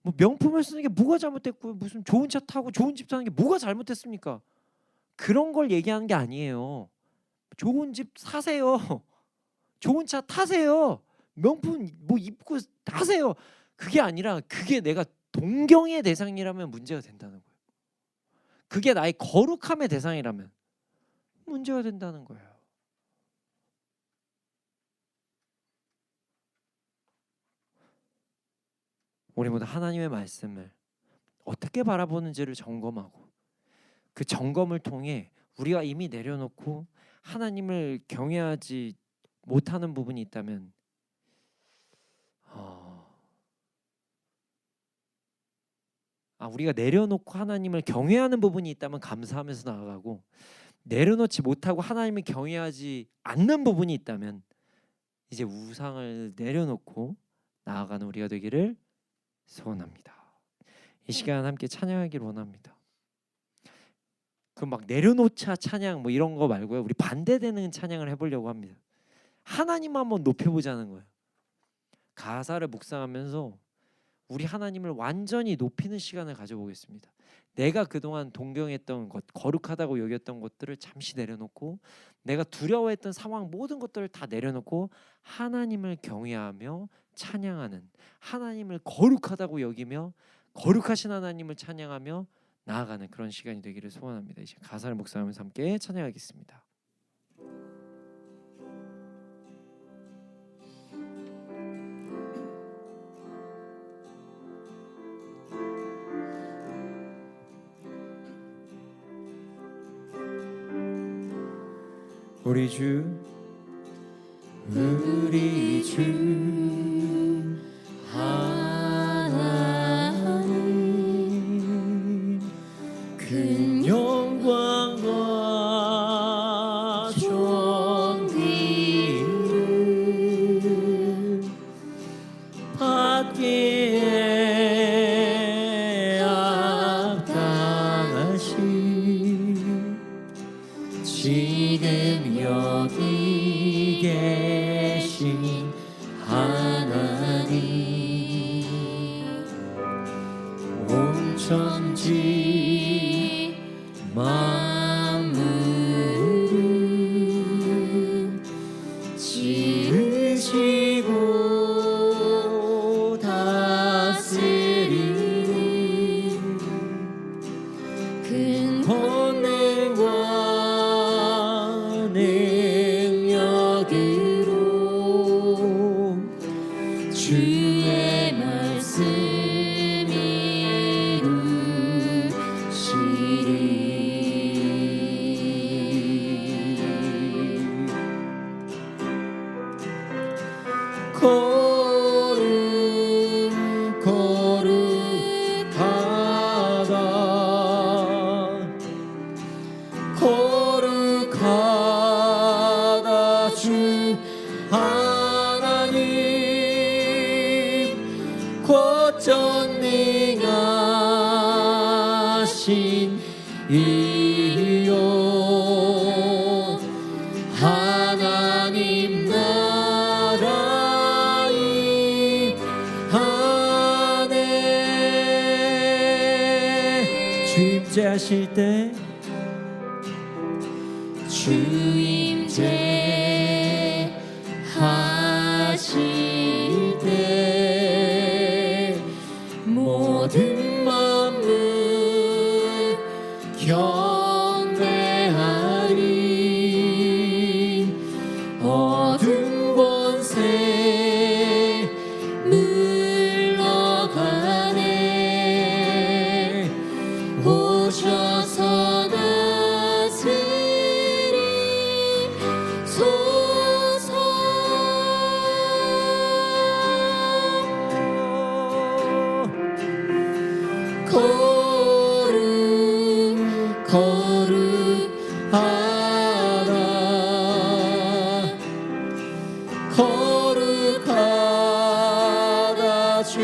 뭐 명품을 쓰는 게 뭐가 잘못됐고요. 무슨 좋은 차 타고 좋은 집 사는 게 뭐가 잘못됐습니까? 그런 걸 얘기하는 게 아니에요. 좋은 집 사세요. 좋은 차 타세요. 명품 뭐 입고 하세요. 그게 아니라 그게 내가 동경의 대상이라면 문제가 된다는 거예요. 그게 나의 거룩함의 대상이라면 문제가 된다는 거예요. 우리 모두 하나님의 말씀을 어떻게 바라보는지를 점검하고 그 점검을 통해 우리가 이미 내려놓고 하나님을 경외하지 못하는 부분이 있다면 우리가 내려놓고 하나님을 경외하는 부분이 있다면 감사하면서 나아가고 내려놓지 못하고 하나님을 경외하지 않는 부분이 있다면 이제 우상을 내려놓고 나아가는 우리가 되기를 소원합니다. 이 시간 함께 찬양하기를 원합니다. 그 막 내려놓자 찬양 뭐 이런 거 말고요. 우리 반대되는 찬양을 해보려고 합니다. 하나님 한번 높여보자는 거예요. 가사를 묵상하면서 우리 하나님을 완전히 높이는 시간을 가져보겠습니다. 내가 그동안 동경했던 것, 거룩하다고 여겼던 것들을 잠시 내려놓고 내가 두려워했던 상황 모든 것들을 다 내려놓고 하나님을 경외하며 찬양하는, 하나님을 거룩하다고 여기며 거룩하신 하나님을 찬양하며 나아가는 그런 시간이 되기를 소원합니다. 이제 가사를 묵상하면서 함께 찬양하겠습니다. 우리 주 하나님 큰 영광과 존귀를 받기에 합당하신 지금 여기 계신 하나님 온 천지 만물을 지으시고 다스리는 큰 권능과 능력으로 주의 말씀 이루시리. 거룩하다 주 하나님 곧 전능하신 이요 하나님 나라 임하네. 주임제하실 때 주임제 하실 때 모든 만물 경배하리. 어둠 권세 물러가네. 오셔서 거룩하다 주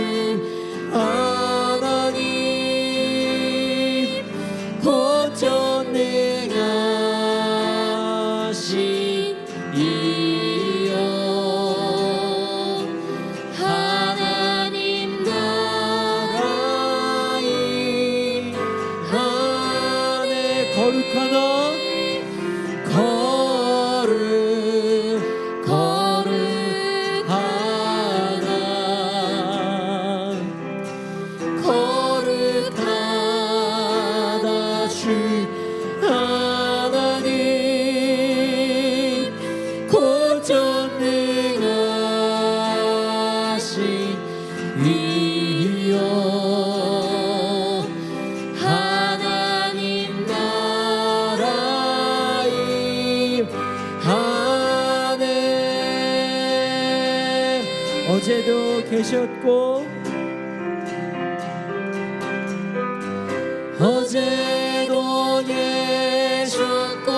하나님 곧 전능하신 이요 하나님 나라 임하네. 거룩하다 거룩하다 주 하나님 곧 전능하신 이요 하나님 나라 임하네. 어제도 계셨고 어제도 계셨고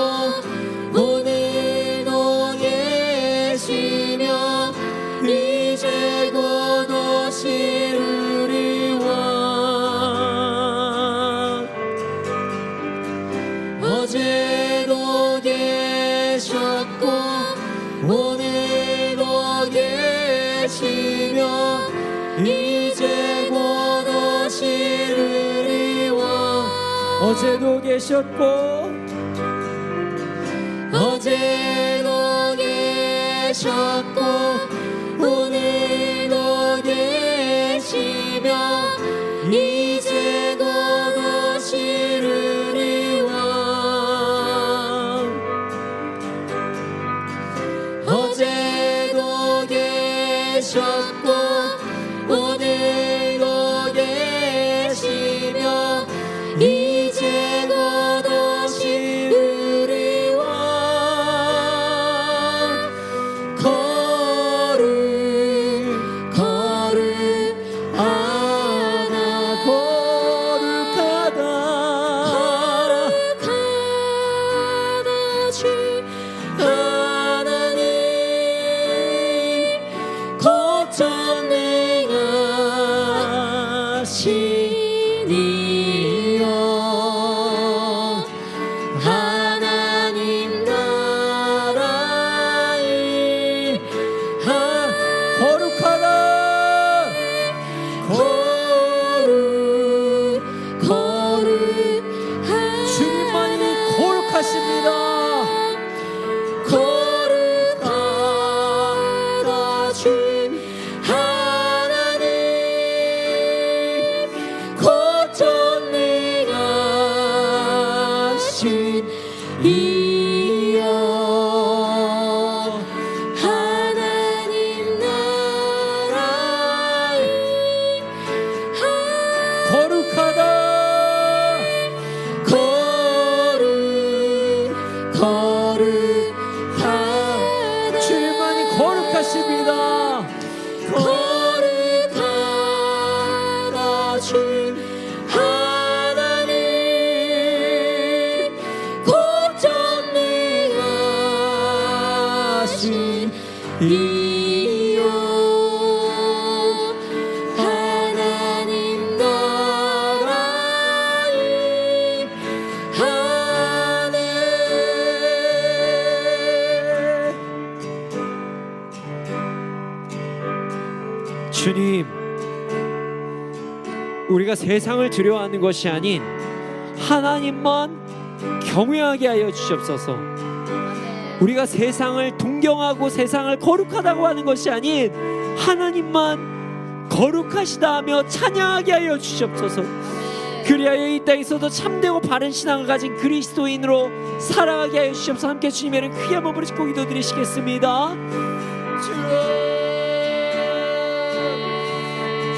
오늘도 계시며 이제 곧 오실 우리 왕. 어제도 계셨고 오늘도 계시며 이제 곧 오실 우리 왕 어제도 계셨고 어제도 계셨고 오늘도 계시며 이제 곧 오실 우리 왕 어제도 계셨고 오늘도 계시며 이제 곧 오실 우리 왕 거룩하다 주 하나님 거점 행하시니요 하나님 나라의 거룩하다 주님만이 거룩하십니다. 거룩하다 주 하나님 거점 행하시니요 하나님 나라의 거룩하다 거룩하다 주님만이 거룩하십니다. 거룩하다 주 하나님 거점 행하시니요 하나님 나라의 하늘 주님, 우리가 세상을 두려워하는 것이 아닌 하나님만 경외하게 하여 주시옵소서. 우리가 세상을 동경하고 세상을 거룩하다고 하는 것이 아닌 하나님만 거룩하시다 하며 찬양하게 하여 주시옵소서. 그리하여 이 땅에서도 참되고 바른 신앙을 가진 그리스도인으로 살아가게 하여 주시옵소서. 함께 주님의 이름 크게 한번 부르시고 기도드리시겠습니다.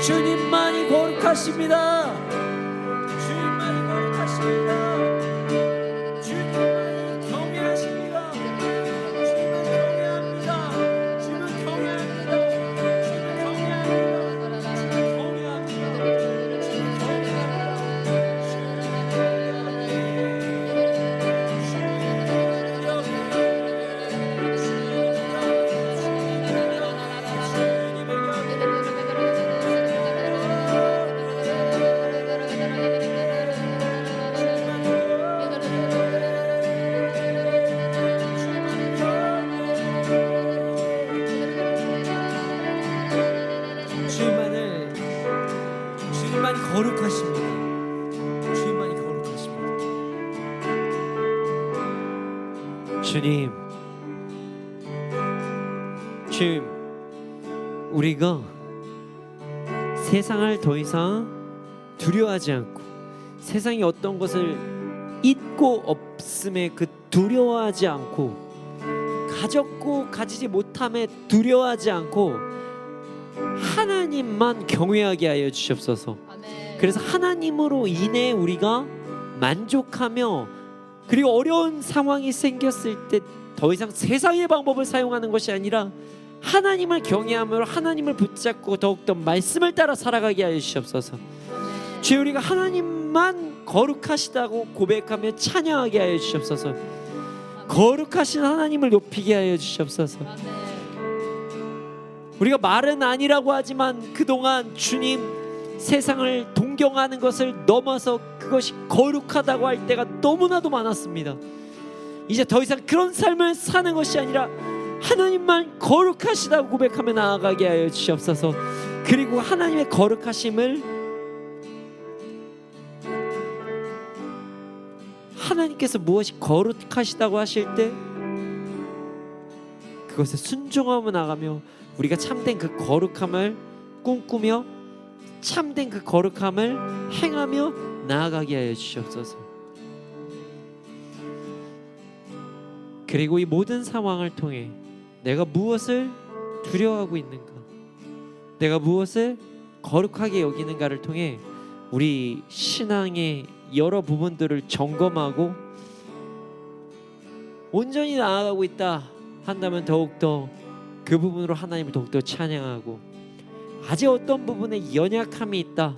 주님만이 거룩하십니다. 주님만이 거룩하십니다. 주님만이 경외하십니다. 주님만 경외합니다. 주님은 경외합니다. 주님만이 거룩하십니다. 주님만이 거룩하십니다. 주님, 우리가 세상을 더 이상 두려워하지 않고 세상이 어떤 것을 잊고 없음에 그 두려워하지 않고 가졌고 가지지 못함에 두려워하지 않고 하나님만 경외하게 하여 주시옵소서. 그래서 하나님으로 인해 우리가 만족하며 그리고 어려운 상황이 생겼을 때 더 이상 세상의 방법을 사용하는 것이 아니라 하나님을 경외하며 하나님을 붙잡고 더욱더 말씀을 따라 살아가게 하여 주시옵소서. 주여, 우리가 하나님만 거룩하시다고 고백하며 찬양하게 하여 주시옵소서. 거룩하신 하나님을 높이게 하여 주시옵소서. 우리가 말은 아니라고 하지만 그동안 주님 세상을 동경하는 것을 넘어서 그것이 거룩하다고 할 때가 너무나도 많았습니다. 이제 더 이상 그런 삶을 사는 것이 아니라 하나님만 거룩하시다고 고백하며 나아가게 하여 주시옵소서. 그리고 하나님의 거룩하심을 하나님께서 무엇이 거룩하시다고 하실 때 그것에 순종하며 나가며 우리가 참된 그 거룩함을 꿈꾸며 참된 그 거룩함을 행하며 나아가게 하여 주시옵소서. 그리고 이 모든 상황을 통해 내가 무엇을 두려워하고 있는가, 내가 무엇을 거룩하게 여기는가를 통해 우리 신앙의 여러 부분들을 점검하고 온전히 나아가고 있다 한다면 더욱더 그 부분으로 하나님을 더욱더 찬양하고, 아직 어떤 부분에 연약함이 있다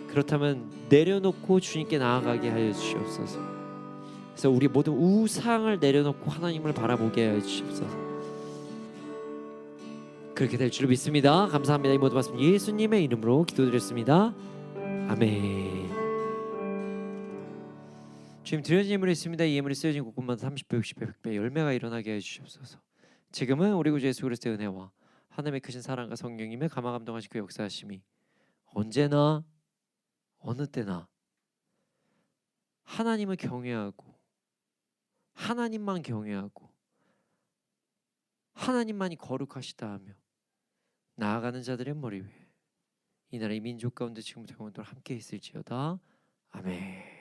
그렇다면 내려놓고 주님께 나아가게 하여 주시옵소서. 그래서 우리 모든 우상을 내려놓고 하나님을 바라보게 하여 주시옵소서. 그렇게 될 줄 믿습니다. 감사합니다. 이 모든 말씀 예수님의 이름으로 기도드렸습니다. 아멘. 주님, 드려진 예물이 있습니다. 이 예물이 쓰여진 곳곳마다 30배, 60배, 100배 열매가 일어나게 해 주시옵소서. 지금은 우리 구주 예수 그리스도의 은혜와 하나님의 크신 사랑과 성령님의 감화 감동하신 그 역사하심이 언제나 어느 때나 하나님을 경외하고 하나님만 경외하고 하나님만이 거룩하시다 하며 나아가는 자들의 머리 위에 이 나라의 민족 가운데 지금부터 영원토록 함께 있을지어다. 아멘.